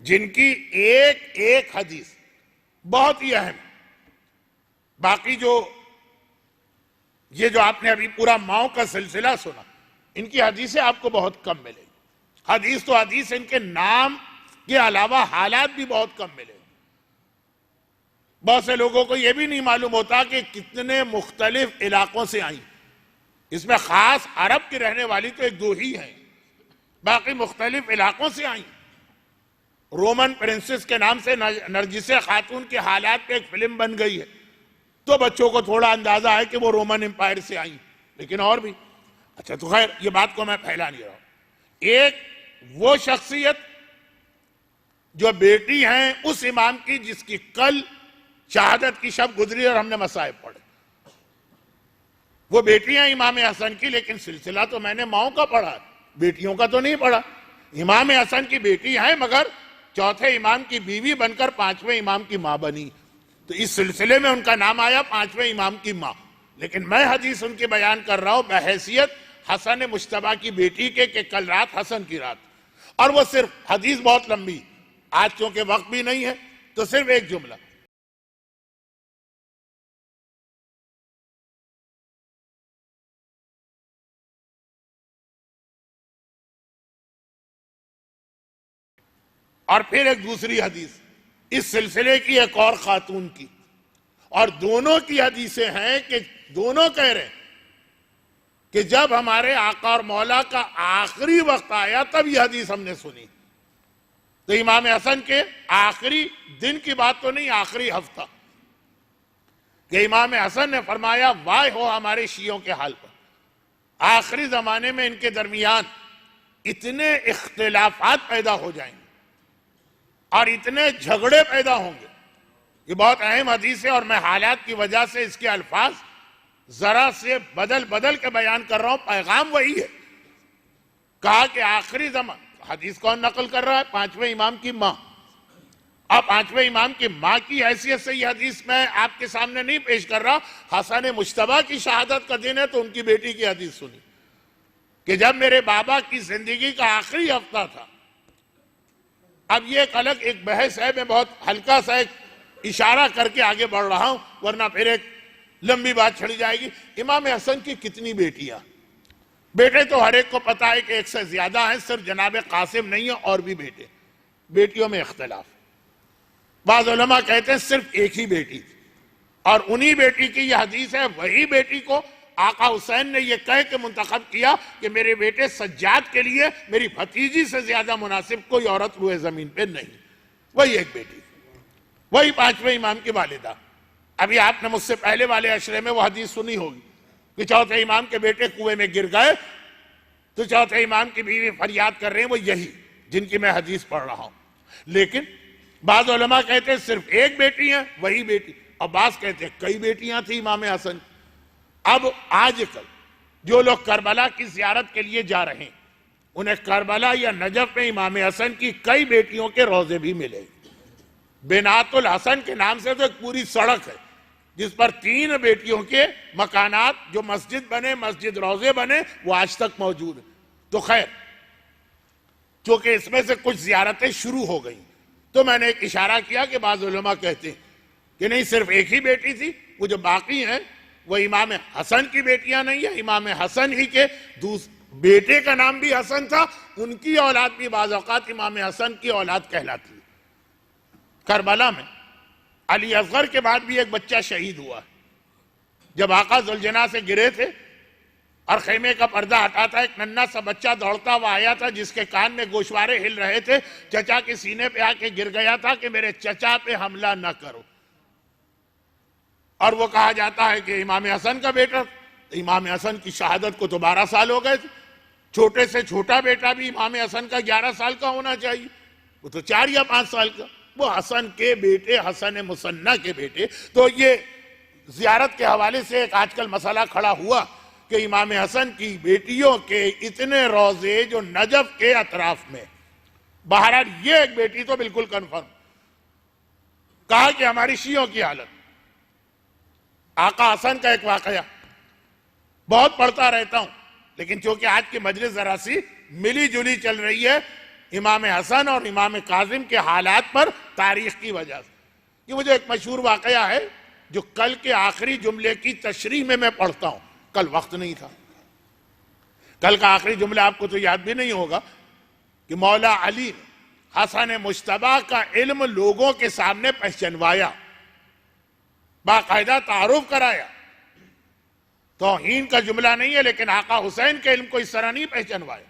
जिनकी एक एक हदीस बहुत ही अहम, बाकी जो ये जो आपने अभी पूरा माओ का सिलसिला सुना, इनकी हदीसें आपको बहुत कम मिलेगी। हदीस तो हदीस, इनके नाम के अलावा हालात भी बहुत कम मिलेंगे। बहुत से लोगों को यह भी नहीं मालूम होता कि कितने मुख्तलिफ इलाकों से आई। इसमें खास अरब की रहने वाली तो एक दो ही हैं, बाकी मुख्तलिफ इलाकों से आई। रोमन प्रिंसेस के नाम से नरगिसे खातून के हालात पे एक फिल्म बन गई है, तो बच्चों को थोड़ा अंदाजा है कि वो रोमन एम्पायर से आई, लेकिन और भी। अच्छा, तो खैर ये बात को मैं फैला नहीं रहा हूं। एक वो शख्सियत जो बेटी हैं उस इमाम की जिसकी कल शहादत की शब गुजरी और हमने मसाइब पढ़े, वो बेटियां इमाम हसन की, लेकिन सिलसिला तो मैंने माओं का पढ़ा, बेटियों का तो नहीं पढ़ा। इमाम हसन की बेटी है, मगर चौथे इमाम की बीवी बनकर पांचवें इमाम की मां बनी, तो इस सिलसिले में उनका नाम आया पांचवें इमाम की मां। लेकिन मैं हदीस उनकी बयान कर रहा हूं बहैसियत हसन मुश्तबा की बेटी के कि कल रात हसन की रात। और वो सिर्फ हदीस बहुत लंबी, आज चूंकि वक्त भी नहीं है तो सिर्फ एक जुमला। और फिर एक दूसरी हदीस इस सिलसिले की, एक और खातून की, और दोनों की हदीसें हैं कि दोनों कह रहे हैं कि जब हमारे आका और मौला का आखिरी वक्त आया तब यह हदीस हमने सुनी। तो इमाम हसन के आखिरी दिन की बात तो नहीं, आखिरी हफ्ता, कि इमाम हसन ने फरमाया वाह हो हमारे शियों के हाल पर, आखिरी जमाने में इनके दरमियान इतने इख्तिलाफात पैदा हो जाएंगे और इतने झगड़े पैदा होंगे। ये बहुत अहम हदीस है और मैं हालात की वजह से इसके अल्फाज जरा से बदल बदल के बयान कर रहा हूं, पैगाम वही है। कहा कि आखिरी जमान, हदीस कौन नकल कर रहा है? पांचवें इमाम की मां। अब पांचवें इमाम की मां की हैसियत से यह हदीस मैं आपके सामने नहीं पेश कर रहा, हसन मुश्तबा की शहादत का दिन है तो उनकी बेटी की हदीस सुनी कि जब मेरे बाबा की जिंदगी का आखिरी हफ्ता था। अब ये एक अलग एक बहस है, मैं बहुत हल्का सा एक इशारा करके आगे बढ़ रहा हूं, वरना फिर एक लंबी बात छिड़ जाएगी। इमाम हसन की कितनी बेटियां? बेटे तो हर एक को पता है कि एक से ज्यादा हैं, सिर्फ जनाब कासिम नहीं है और भी बेटे। बेटियों में इख्तिलाफ, बाज़ उलमा कहते हैं सिर्फ एक ही बेटी थी और उन्हीं बेटी की यह हदीस है। वही बेटी को आका हुसैन ने यह कह के मुंतखब किया कि मेरे बेटे सज्जाद के लिए मेरी भतीजी से ज्यादा मुनासिब कोई औरत रुए जमीन पे नहीं। वही एक बेटी, वही पांचवें इमाम की वालिदा। अभी आपने मुझसे पहले वाले अशरे में वो हदीस सुनी होगी कि चौथे इमाम के बेटे कुएं में गिर गए तो चौथे इमाम की बीवी फरियाद कर रहे हैं, वो यही जिनकी मैं हदीस पढ़ रहा हूं। लेकिन बाज़ उलमा कहते हैं सिर्फ एक बेटी है, वही बेटी, और बाज़ कहते हैं कई बेटियां थी इमाम हसन। अब आजकल जो लोग करबला की जियारत के लिए जा रहे हैं उन्हें करबला या नजफ में इमाम हसन की कई बेटियों के रोजे भी मिले। बिनातुल हसन के नाम से तो एक पूरी सड़क है जिस पर 3 बेटियों के मकानात, जो मस्जिद बने, मस्जिद रोजे बने, वो आज तक मौजूद है। तो खैर, चूंकि इसमें से कुछ जियारतें शुरू हो गई तो मैंने एक इशारा किया कि बाज़ उलमा कहते हैं कि नहीं सिर्फ एक ही बेटी थी, वो जो बाकी हैं वो इमाम हसन की बेटियां नहीं है, इमाम हसन ही के बेटे का नाम भी हसन था, उनकी औलाद भी बाज़ औक़ात इमाम हसन की औलाद कहलाती है। करबला में अली असगर के बाद भी एक बच्चा शहीद हुआ। जब आका जुलजना से गिरे थे और खेमे का पर्दा हटा था, एक नन्हा सा बच्चा दौड़ता हुआ आया था जिसके कान में गोशवारे हिल रहे थे। चचा के सीने पे आके गिर गया था कि मेरे चचा पे हमला न करो। और वो कहा जाता है कि इमाम हसन का बेटा, इमाम हसन की शहादत को तो 12 साल हो गए थे। छोटे से छोटा बेटा भी इमाम हसन का 11 साल का होना चाहिए, वो तो 4 या 5 साल का। वो हसन के बेटे, हसन मुसन्ना के बेटे। तो ये जियारत के हवाले से एक आजकल मसला खड़ा हुआ कि इमाम हसन की बेटियों के इतने रोजे जो नजफ के अतराफ में। बहरहाल ये एक बेटी तो बिल्कुल कन्फर्म। कहा कि हमारी शियों की हालत, आका हसन का एक वाकया बहुत पढ़ता रहता हूं, लेकिन चूंकि आज की मजलिस जरा सी मिली जुली चल रही है इमाम हसन और इमाम काजिम के हालात पर तारीख की वजह से। ये मुझे एक मशहूर वाकया है जो कल के आखिरी जुमले की तशरीह में मैं पढ़ता हूं। कल वक्त नहीं था। कल का आखिरी जुमला आपको तो याद भी नहीं होगा कि मौला अली ने हसन मुश्तबा का इल्म लोगों के सामने पहचानवाया बाकायदा तारुफ कराया। तौहीन का जुमला नहीं है, लेकिन आका हुसैन के इल्म को इस तरह नहीं पहचानवाया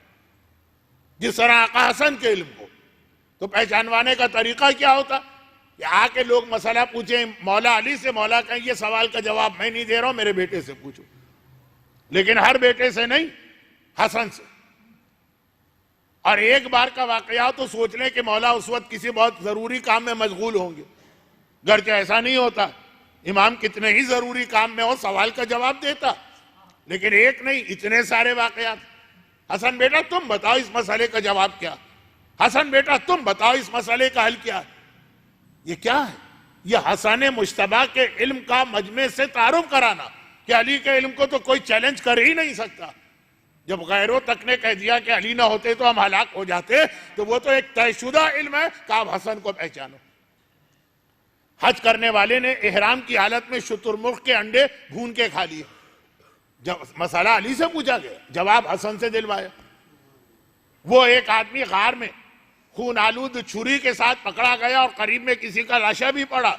जिस तरह आका हसन के इल्म को। तो पहचानवाने का तरीका क्या होता कि आके लोग मसला पूछे मौला अली से, मौला कहें ये सवाल का जवाब मैं नहीं दे रहा हूं, मेरे बेटे से पूछो। लेकिन हर बेटे से नहीं, हसन से। और एक बार का वाकया तो सोच लें कि मौला उस वक्त किसी बहुत जरूरी काम में मशगूल होंगे, गर्चे ऐसा नहीं होता। इमाम कितने ही जरूरी काम में हो सवाल का जवाब देता, लेकिन एक नहीं, इतने सारे वाकयात। हसन बेटा तुम बताओ इस मसले का जवाब क्या, हसन बेटा तुम बताओ इस मसले का हल क्या है। ये क्या है? ये हसन मुश्तबा के इल्म का मजमे से तारुफ कराना कि अली के इल्म को तो कोई चैलेंज कर ही नहीं सकता। जब गैरों तक ने कह दिया कि अली ना होते तो हम हलाक हो जाते, तो वो तो एक तयशुदा इल्म है कि आप हसन को पहचानो। हज करने वाले ने इहराम की हालत में शुतुरमुर्ग के अंडे भून के खा लिए। जब मसला अली से पूछा गया, जवाब हसन से दिलवाया। वो एक आदमी गार में खून आलूद छुरी के साथ पकड़ा गया और करीब में किसी का लाशा भी पड़ा।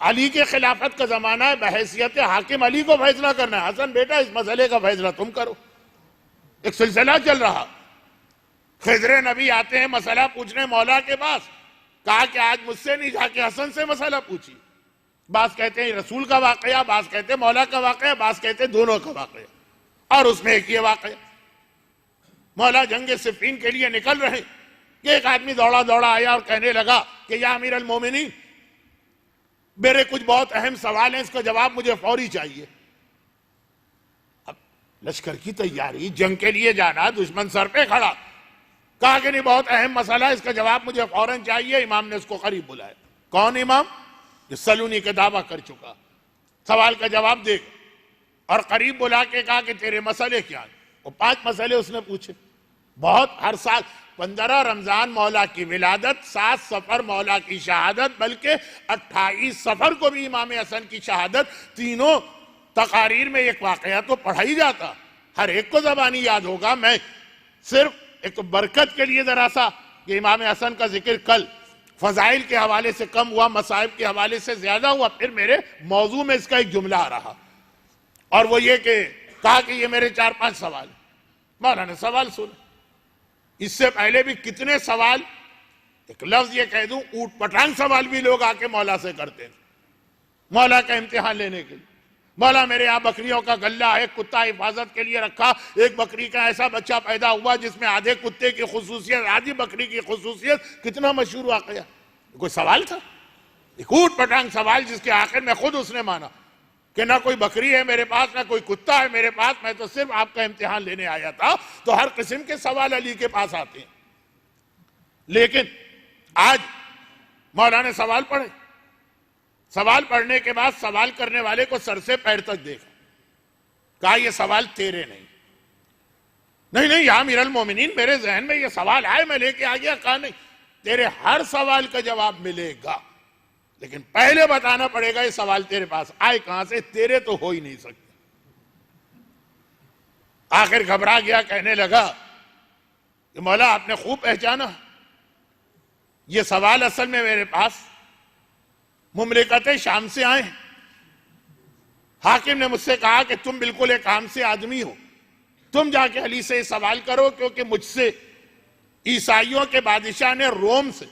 अली के खिलाफत का जमाना है, बहैसियत हाकिम अली को फैसला करना है। हसन बेटा इस मसले का फैसला तुम करो। एक सिलसिला चल रहा। खिज़र नबी आते हैं मसला पूछने मौला के पास, कहा कि आज मुझसे नहीं जाके हसन से मसला पूछिए। बास कहते हैं रसूल का वाकया, बास कहते हैं मौला का वाकया, बास कहते हैं दोनों का वाकया। और उसमें एक ये वाकया, मौला जंग सिफ़ीन के लिए निकल रहे कि एक आदमी दौड़ा दौड़ा आया और कहने लगा कि या अमीर अल मोमिनीन, मेरे कुछ बहुत अहम सवाल हैं, इसका जवाब मुझे फौरी चाहिए। अब लश्कर की तैयारी, जंग के लिए जाना, दुश्मन सर पे खड़ा, कहा कि नहीं बहुत अहम मसला, इसका जवाब मुझे फौरन चाहिए। इमाम ने उसको करीब बुलाया। कौन इमाम? जो सलूनी का दावा कर चुका, सवाल का जवाब दे। और करीब बुला के कहा कि तेरे मसले क्या हैं। वो 5 मसले उसने पूछे। बहुत हर साल 15 रमजान मौला की विलादत, 7 सफर मौला की शहादत, बल्कि 28 सफर को भी इमाम हसन की शहादत, तीनों तकारीर में एक वाकया तो पढ़ा ही जाता, हर एक को जबानी याद होगा। मैं सिर्फ एक तो बरकत के लिए जरा सा कि इमाम हसन का जिक्र कल फजाइल के हवाले से कम हुआ, मसाइब के हवाले से ज्यादा हुआ, फिर मेरे मौजू में इसका एक जुमला आ रहा, और वो ये कि कहा कि ये मेरे 4-5 सवाल। मौला ने सवाल सुना। इससे पहले भी कितने सवाल, एक लफ्ज ये कह दूं, ऊट पटांग सवाल भी लोग आके मौला से करते थे, मौला का इम्तिहान लेने के लिए। मौला मेरे यहाँ बकरियों का गल्ला है, कुत्ता हिफाजत के लिए रखा, एक बकरी का ऐसा बच्चा पैदा हुआ जिसमें आधे कुत्ते की खुसूसियत, आधी बकरी की खुसूसियत। कितना मशहूर वाकया। कोई सवाल था, एक ऊट पटांग सवाल जिसके आखिर में खुद उसने माना कि ना कोई बकरी है मेरे पास, ना कोई कुत्ता है मेरे पास, मैं तो सिर्फ आपका इम्तिहान लेने आया था। तो हर किस्म के सवाल अली के पास आते हैं। लेकिन आज मौला ने सवाल पढ़े, सवाल पढ़ने के बाद सवाल करने वाले को सर से पैर तक देखा, कहा ये सवाल तेरे नहीं। नहीं नहीं या अमीर अल मोमिनीन, मेरे जहन में ये सवाल आए, मैं लेके आ गया। कहा नहीं, तेरे हर सवाल का जवाब मिलेगा, लेकिन पहले बताना पड़ेगा ये सवाल तेरे पास आए कहां से, तेरे तो हो ही नहीं सकते। आखिर घबरा गया, कहने लगा कि मौला आपने खूब पहचाना, ये सवाल असल में मेरे पास मुमलिकत शाम से आए। हाकिम ने मुझसे कहा कि तुम बिल्कुल एक आम से आदमी हो, तुम जाके अली से सवाल करो, क्योंकि मुझसे ईसाइयों के बादशाह ने रोम से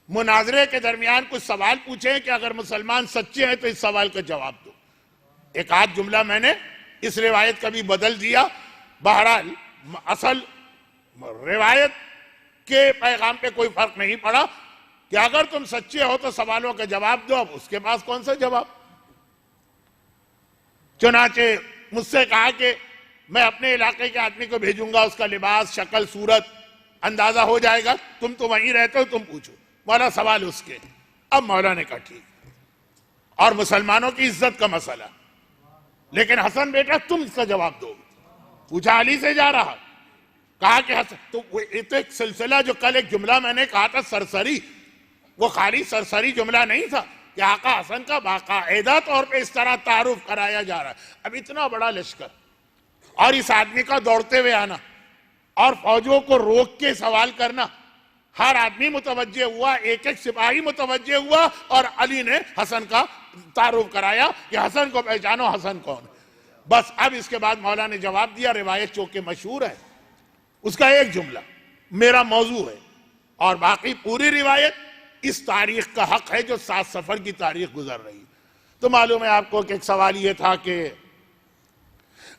मुनाजरे के दरमियान कुछ सवाल पूछे कि अगर मुसलमान सच्चे हैं तो इस सवाल का जवाब दो। एक आध जुमला मैंने इस रिवायत का भी बदल दिया। बहरहाल असल रिवायत के पैगाम पे कोई फर्क नहीं पड़ा कि अगर तुम सच्चे हो तो सवालों का जवाब दो। अब उसके पास कौन सा जवाब। चुनाचे मुझसे कहा कि मैं अपने इलाके के आदमी को भेजूंगा, उसका लिबास, शक्ल, सूरत अंदाजा हो जाएगा, तुम तो वहीं रहते हो, तुम पूछो। मौला सवाल उसके। अब मौला ने कहा ठीक, और मुसलमानों की इज्जत का मसला, लेकिन हसन बेटा तुम इसका जवाब दो। पूछा अली से जा रहा, कहा कि हसन तो ये तो एक सिलसिला, जो कल एक जुमला मैंने कहा था सरसरी, वो खाली सरसरी जुमला नहीं था कि आका हसन का बाकायदा तौर पे इस तरह तारुफ कराया जा रहा है। अब इतना बड़ा लश्कर और इस आदमी का दौड़ते हुए आना और फौजों को रोक के सवाल करना, हर आदमी मुतवज्जे हुआ, एक एक सिपाही मुतवज्जे हुआ, और अली ने हसन का तारुफ कराया कि हसन को पहचानो, हसन कौन। बस अब इसके बाद मौला ने जवाब दिया, रिवायत चौके मशहूर है, उसका एक जुमला मेरा मौजू है, और बाकी पूरी रिवायत इस तारीख का हक है जो 7 सफर की तारीख गुजर रही। तो मालूम है आपको कि एक सवाल यह था कि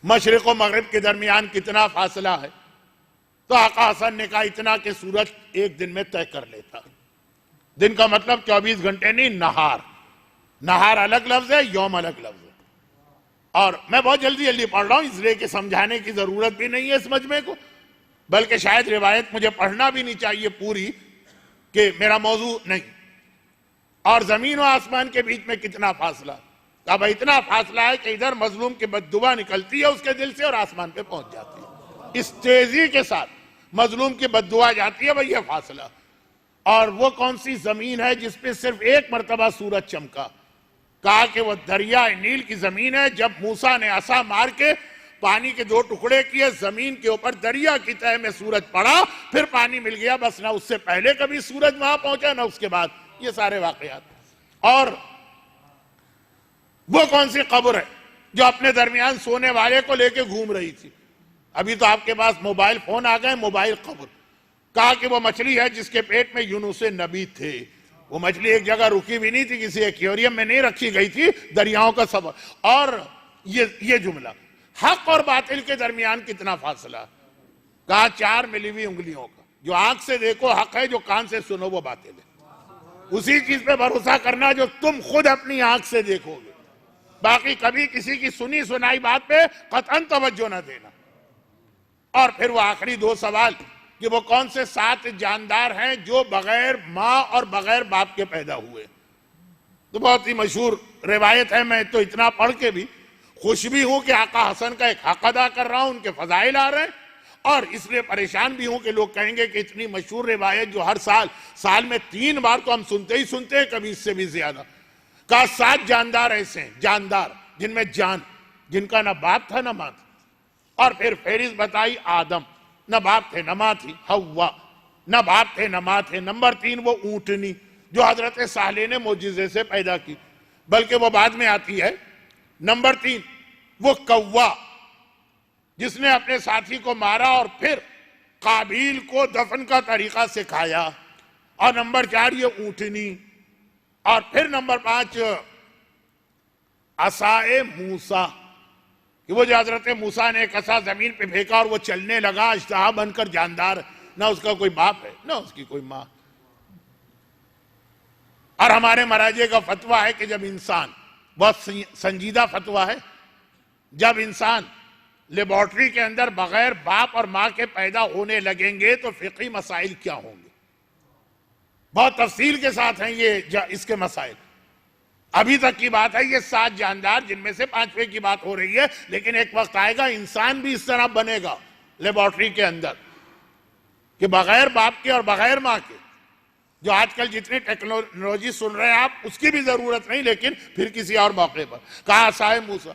मशरिक और मगरिब के दरमियान कितना फासला है, तो आका हसन ने कहा इतना कि सूरज एक दिन में तय कर लेता। दिन का मतलब 24 घंटे नहीं, नहार। नहार अलग लफ्ज है, यौम अलग लफ्ज है। और मैं बहुत जल्दी जल्दी पढ़ रहा हूं, इसलिए कि समझाने की जरूरत भी नहीं है इस मजमे को, बल्कि शायद रिवायत मुझे पढ़ना भी नहीं चाहिए पूरी, कि मेरा मौजू नहीं। और जमीन और आसमान के बीच में कितना फासला? अब इतना फासला है कि इधर मजलूम की बद्दुआ निकलती है उसके दिल से और आसमान पे पहुंच जाती है। इस तेजी के साथ मजलूम की बद्दुआ जाती है, वही है फासला। और वो कौन सी जमीन है जिसपे सिर्फ एक मरतबा सूरज चमका? कहा कि वो दरिया नील की जमीन है। जब मूसा ने असा मार के पानी के 2 टुकड़े किए, जमीन के ऊपर दरिया की तह में सूरज पड़ा, फिर पानी मिल गया। बस ना उससे पहले कभी सूरज वहां पहुंचा, ना उसके बाद। ये सारे वाकयात। और वो कौन सी कब्र है जो अपने दरमियान सोने वाले को लेके घूम रही थी? अभी तो आपके पास मोबाइल फोन आ गए, मोबाइल कब्र। कहा कि वो मछली है जिसके पेट में यूनुस नबी थे। वो मछली एक जगह रुकी भी नहीं थी, किसी एक्वेरियम में नहीं रखी गई थी, दरियाओं का सफर। और ये जुमला, हक और बातिल के दरमियान कितना फासला? कहा 4 मिली हुई उंगलियों का। जो आंख से देखो हक है, जो कान से सुनो वो बातिल है। उसी चीज पे भरोसा करना जो तुम खुद अपनी आंख से देखोगे। बाकी कभी किसी की सुनी सुनाई बात पे कतन तवज्जो न देना। और फिर वो आखिरी 2 सवाल कि वो कौन से 7 जानदार हैं जो बगैर माँ और बगैर बाप के पैदा हुए। तो बहुत ही मशहूर रिवायत है। मैं तो इतना पढ़ के भी खुश भी हूं कि आका हसन का एक हक अदा कर रहा हूं, उनके फजाइल आ रहे हैं, और इसलिए परेशान भी हूं कि लोग कहेंगे कि इतनी मशहूर रिवायत जो हर साल में 3 बार तो हम सुनते ही सुनते हैं, कभी इससे भी ज्यादा। का 7 जानदार ऐसे हैं, जानदार जिनमें जान, जिनका ना बाप था ना मां थी। और फिर फेरिस बताई, आदम, न बाप थे न मां थी। हव्वा, न बाप थे न मां थे। नंबर 3 वो ऊंटनी जो हजरत साले ने मोजिजे से पैदा की, बल्कि वो बाद में आती है। नंबर 3 वो कौवा जिसने अपने साथी को मारा और फिर काबिल को दफन का तरीका सिखाया। और नंबर 4 ये ऊंटनी। और फिर नंबर 5 असाए मूसा, कि वो जो हजरत मूसा ने एक असा जमीन पे फेंका और वो चलने लगा अजदहा बनकर जानदार। ना उसका कोई बाप है ना उसकी कोई मां। और हमारे मराजे का फतवा है कि जब इंसान, बहुत संजीदा फतवा है, जब इंसान लेबोरेटरी के अंदर बगैर बाप और मां के पैदा होने लगेंगे तो फिक़ही मसाइल क्या होंगे। बहुत तफसील के साथ हैं ये इसके मसाइल। अभी तक की बात है ये 7 जानदार, जिनमें से 5वें की बात हो रही है। लेकिन एक वक्त आएगा इंसान भी इस तरह बनेगा लेबोरेटरी के अंदर कि बगैर बाप के और बगैर मां के। जो आजकल जितनी टेक्नोलॉजी सुन रहे हैं आप, उसकी भी जरूरत नहीं, लेकिन फिर किसी और मौके पर। कहा असाए मूसा।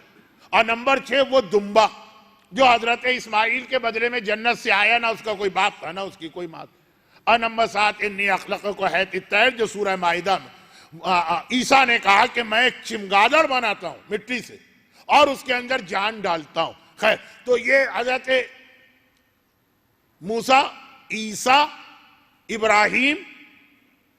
और नंबर 6 वो दुम्बा जो हजरत इस्माइल के बदले में जन्नत से आया, ना उसका कोई बाप था ना उसकी कोई मां। और नंबर 7 इन्नी अखलक को है तैर, जो सूरह माइदा में ईसा ने कहा कि मैं एक चिमगादड़ बनाता हूं मिट्टी से और उसके अंदर जान डालता हूं। खैर, तो ये हजरत मूसा, ईसा, इब्राहिम,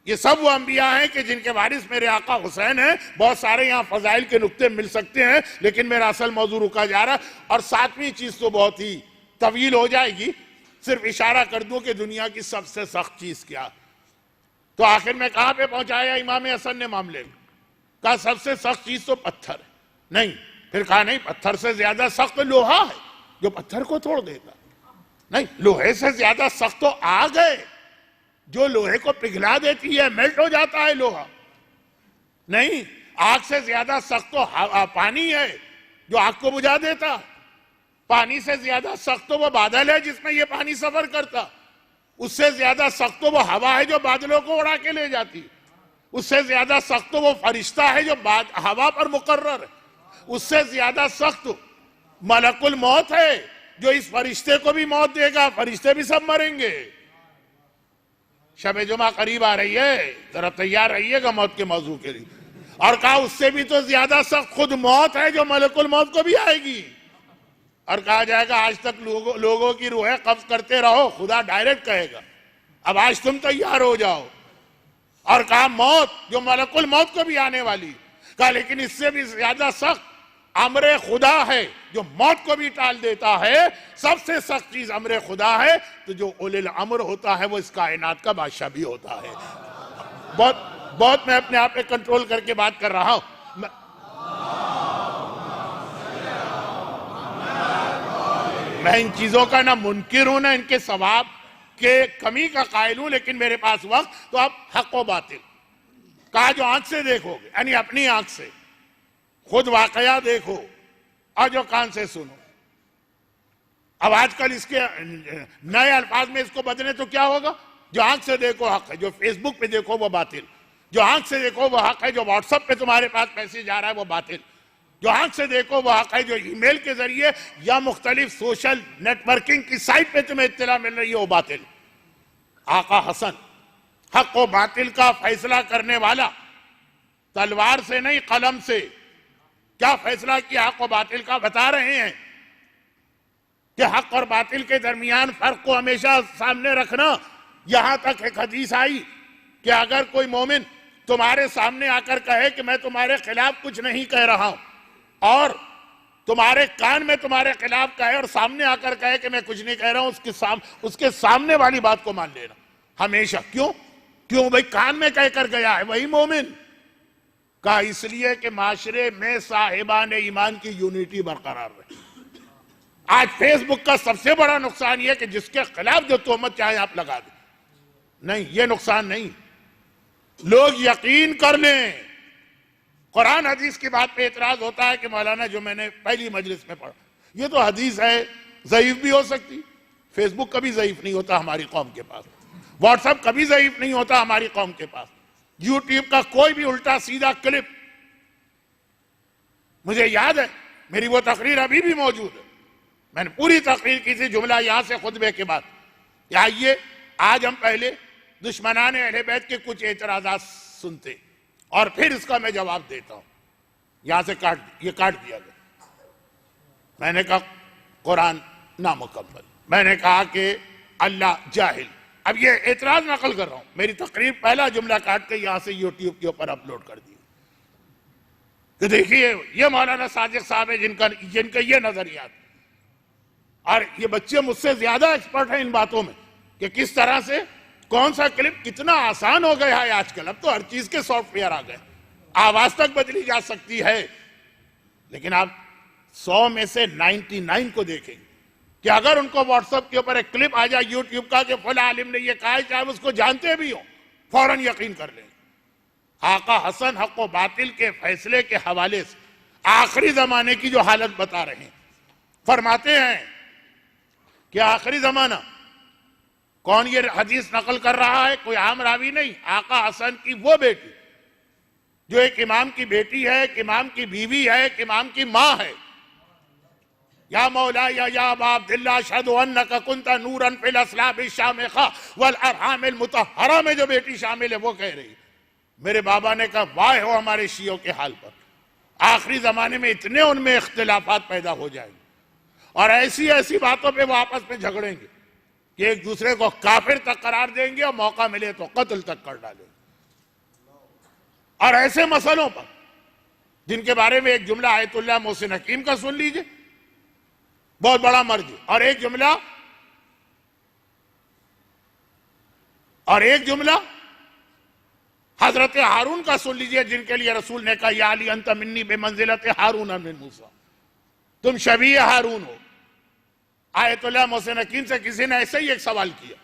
ये सब वो अंबिया हैं कि जिनके वारिस मेरे आका हुसैन हैं। बहुत सारे यहाँ फजाइल के नुक्ते मिल सकते हैं, लेकिन मेरा असल मौजू रुका जा रहा है। और 7वीं चीज तो बहुत ही तवील हो जाएगी, सिर्फ इशारा कर दूं कि दुनिया की सबसे सख्त चीज क्या। तो आखिर में कहां पे पहुंचाया इमाम हसन ने मामले में? कहा सबसे सख्त चीज तो पत्थर है। नहीं, फिर कहा नहीं, पत्थर से ज्यादा सख्त लोहा है जो पत्थर को तोड़ देगा। नहीं, लोहे से ज्यादा सख्त तो आग है जो लोहे को पिघला देती है, मेल्ट हो जाता है लोहा। नहीं, आग से ज्यादा सख्त तो पानी है जो आग को बुझा देता। पानी से ज्यादा सख्त तो वो बादल है जिसमें ये पानी सफर करता। उससे ज्यादा सख्त तो वो हवा है जो बादलों को उड़ा के ले जाती। उससे ज्यादा सख्त तो वो फरिश्ता है जो हवा पर मुकर्रर है। उससे ज्यादा सख्त मलकुल मौत है जो इस फरिश्ते को भी मौत देगा, फरिश्ते भी सब मरेंगे। शब जुमा करीब आ रही है, जरा तैयार रहिएगा मौत के मौजू के लिए। और कहा उससे भी तो ज्यादा सख्त खुद मौत है जो मलकुल मौत को भी आएगी। और कहा जाएगा आज तक लोगों की रूहें कब्ज करते रहो, खुदा डायरेक्ट कहेगा अब आज तुम तैयार हो जाओ। और कहा मौत जो मलकुल मौत को भी आने वाली। कहा लेकिन इससे भी ज्यादा सख्त अमरे खुदा है जो मौत को भी टाल देता है। सबसे सख्त चीज अमरे खुदा है। तो जो उलिल अमर होता है वो इस कायनात का बादशाह भी होता है। बहुत मैं अपने आप पे कंट्रोल करके बात कर रहा हूं। मैं इन चीजों का ना मुनकिर हूं ना इनके सवाब के कमी का कायल हूं, लेकिन मेरे पास वक्त तो आप हक व बातिल कहा जो आंख से देखोगे, यानी अपनी आंख से खुद वाकया देखो और जो कान से सुनो। अब आजकल इसके नए अल्फाज में इसको बदले तो क्या होगा? जो आंख से देखो हक है, जो फेसबुक पे देखो वो बातिल। जो आंख से देखो वो हक है, जो व्हाट्सएप पे तुम्हारे पास मैसेज आ रहा है वो बातिल। जो आंख से देखो वो हक है, जो ईमेल के जरिए या मुख्तलिफ सोशल नेटवर्किंग की साइट पे तुम्हें इत्तला मिल रही है वो बातिल। आका हसन हक व बातिल का फैसला करने वाला तलवार से नहीं कलम से क्या फैसला किया हक व बातिल का बता रहे हैं कि हक और बातिल के दरमियान फर्क को हमेशा सामने रखना। यहां तक एक हदीस आई कि अगर कोई मोमिन तुम्हारे सामने आकर कहे कि मैं तुम्हारे खिलाफ कुछ नहीं कह रहा हूं, और तुम्हारे कान में तुम्हारे खिलाफ कहे और सामने आकर कहे कि मैं कुछ नहीं कह रहा हूं, उसके सामने वाली बात को मान लेना हमेशा। क्यों भाई कान में कहकर गया है वही मोमिन का, इसलिए कि माशरे में साहिबान ईमान की यूनिटी बरकरार रहे। आज फेसबुक का सबसे बड़ा नुकसान यह कि जिसके खिलाफ जो तोहमत चाहे आप लगा दें, नहीं ये नुकसान नहीं। लोग यकीन कर लें, कुरान हदीस की बात पे एतराज होता है कि मौलाना जो मैंने पहली मजलिस में पढ़ा, ये तो हदीस है, ज़ईफ भी हो सकती। फेसबुक कभी ज़ईफ नहीं होता हमारी कौम के पास, व्हाट्सएप कभी ज़ईफ नहीं होता हमारी कौम के पास, यूट्यूब का कोई भी उल्टा सीधा क्लिप, मुझे याद है मेरी वो तकरीर अभी भी मौजूद है, मैंने पूरी तकरीर की थी जुमला यहां से खुतबे के बाद। आइए आज हम पहले दुश्मनान अहले बैत के कुछ एतराज़ात सुनते और फिर इसका मैं जवाब देता हूं। यहां से काट दिया गया। मैंने कहा कुरान नामुकम्मल, मैंने कहा कि अल्लाह जाहिल। अब ये एतराज नकल कर रहा हूं, मेरी तकरीर पहला जुमला काट के यहां से यूट्यूब के ऊपर अपलोड कर दी। तो देखिए ये मौलाना साजिद साहब है जिनका ये नजरियात, और ये बच्चे मुझसे ज्यादा एक्सपर्ट हैं इन बातों में कि किस तरह से कौन सा क्लिप कितना आसान हो गया है आजकल। अब तो हर चीज के सॉफ्टवेयर आ गए, आवाज तक बदली जा सकती है। लेकिन आप 100 में से 99 को देखेंगे कि अगर उनको व्हाट्सएप के ऊपर एक क्लिप आ जाए यूट्यूब का कि फला आलिम ने ये कहा है, चाहे उसको जानते भी हो, फौरन यकीन कर लेंगे। आका हसन हक व बातिल के फैसले के हवाले से आखिरी जमाने की जो हालत बता रहे हैं, फरमाते हैं कि आखिरी जमाना, कौन ये हदीस नकल कर रहा है? कोई आम रावी नहीं, आका हसन की वो बेटी जो एक इमाम की बेटी है, एक इमाम की बीवी है, एक इमाम की मां है। या मौला या अब्दुल्लाह अशहदु अन्नका कुंता नूरन फिल अस्लाब शामिखा वल अरहाम मुतहहरा में जो बेटी शामिल है, वो कह रही, मेरे बाबा ने कहा वाह हो हमारे शियों के हाल पर। आखिरी जमाने में इतने उनमें इख्तिलाफात पैदा हो जाएंगे और ऐसी ऐसी बातों पे वो आपस में झगड़ेंगे कि एक दूसरे को काफिर तक करार देंगे और मौका मिले तो कत्ल तक कर डालेंगे। और ऐसे मसलों पर जिनके बारे में एक जुमला आयतुल्लाह मोहसिन हकीम का सुन लीजिए, बहुत बड़ा मर्ज, और एक जुमला हजरत हारून का सुन लीजिए, जिनके लिए रसूल ने कहा या अली अंत मिन्नी बेमंजिलत हारून मिन मूसा, तुम शबीह हारून हो। आयतुल्लाह मोहसिन हकीम से किसी ने ऐसे ही एक सवाल किया,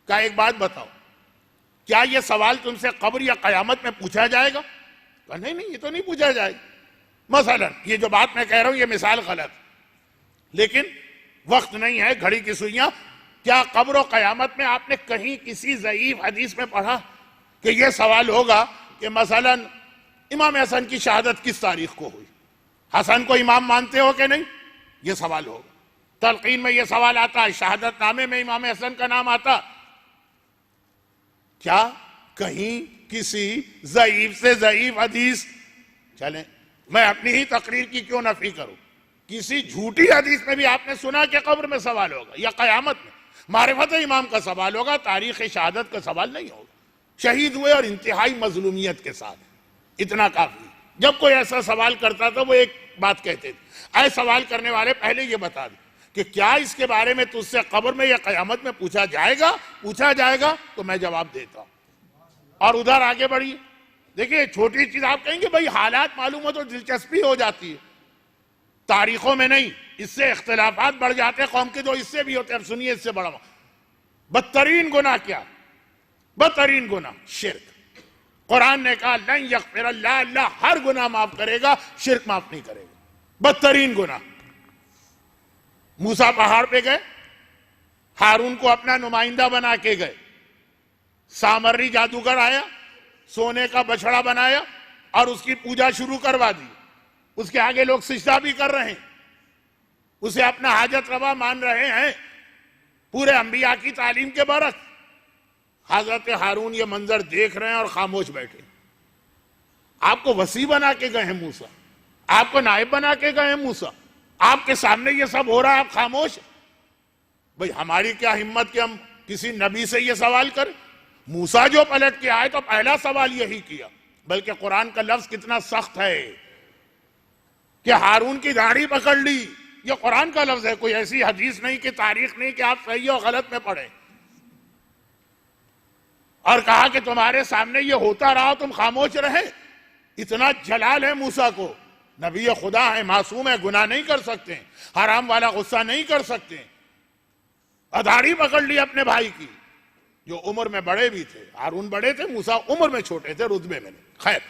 क्या एक बात बताओ, क्या यह सवाल तुमसे कब्र या कयामत में पूछा जाएगा? कहा नहीं ये तो नहीं पूछा जाएगा। मसलन ये जो बात मैं कह रहा हूं ये मिसाल गलत, लेकिन वक्त नहीं है, घड़ी की सुइयां। क्या कब्र और कयामत में आपने कहीं किसी ज़ईफ हदीस में पढ़ा कि यह सवाल होगा कि मसलन इमाम हसन की शहादत किस तारीख को हुई? हसन को इमाम मानते हो कि नहीं? यह सवाल होगा। तलकीन में यह सवाल आता है, शहादत नामे में इमाम हसन का नाम आता, क्या कहीं किसी ज़ईफ से ज़ईफ हदीस, चलें मैं अपनी ही तकरीर की क्यों नफी करूं, किसी झूठी हदीस में भी आपने सुना कि कब्र में सवाल होगा या कयामत में मारिफत इमाम का सवाल होगा, तारीख शहादत का सवाल नहीं होगा। शहीद हुए और इंतहाई मजलूमियत के साथ, इतना काफी। जब कोई ऐसा सवाल करता था वो एक बात कहते थे, ऐसे सवाल करने वाले पहले ये बता दे कि क्या इसके बारे में तुझसे कब्र में या कयामत में पूछा जाएगा तो मैं जवाब देता हूं। और उधर आगे बढ़िए, देखिए छोटी चीज आप कहेंगे भाई हालात मालूम हो तो दिलचस्पी हो जाती है, तारीखों में नहीं, इससे इख्तिलाफात बढ़ जाते हैं कौम के, जो इससे भी होते हैं। अब सुनिए इससे बड़ा बदतरीन गुनाह क्या, बदतरीन गुनाह शिर्क। कुरान ने कहा लन यगफिर अल्लाह, अल्लाह हर गुनाह माफ करेगा, शिर्क माफ नहीं करेगा। बदतरीन गुनाह। मूसा पहाड़ पे गए, हारून को अपना नुमाइंदा बना के गए, सामरी जादूगर आया, सोने का बछड़ा बनाया और उसकी पूजा शुरू करवा दी। उसके आगे लोग सिजदा भी कर रहे हैं, उसे अपना हाजत रवा मान रहे हैं, पूरे अंबिया की तालीम के बरस। हजरत हारून ये मंजर देख रहे हैं और खामोश बैठे। आपको वसी बना के गए हैं मूसा, आपको नायब बना के गए हैं मूसा, आपके सामने ये सब हो रहा है, आप खामोश। भाई हमारी क्या हिम्मत कि हम किसी नबी से ये सवाल करें। मूसा जो पलट के आए तो पहला सवाल यही किया, बल्कि कुरान का लफ्ज कितना सख्त है कि हारून की दाढ़ी पकड़ ली। ये कुरान का लफ्ज है, कोई ऐसी हदीस नहीं कि तारीख नहीं कि आप सही और गलत में पढ़े। और कहा कि तुम्हारे सामने ये होता रहा, तुम खामोश रहे। इतना जलाल है मूसा को, नबी खुदा है, मासूम है, गुनाह नहीं कर सकते, हराम वाला गुस्सा नहीं कर सकते। दाढ़ी पकड़ ली अपने भाई की, जो उम्र में बड़े भी थे। हारून बड़े थे, मूसा उम्र में छोटे थे, रुतबे में नहीं। खैर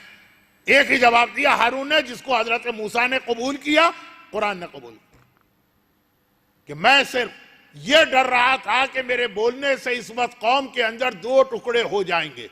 एक ही जवाब दिया हारून ने, जिसको हजरत मूसा ने कबूल किया, कुरान ने कबूल किया कि मैं सिर्फ ये डर रहा था कि मेरे बोलने से इस वक्त कौम के अंदर दो टुकड़े हो जाएंगे,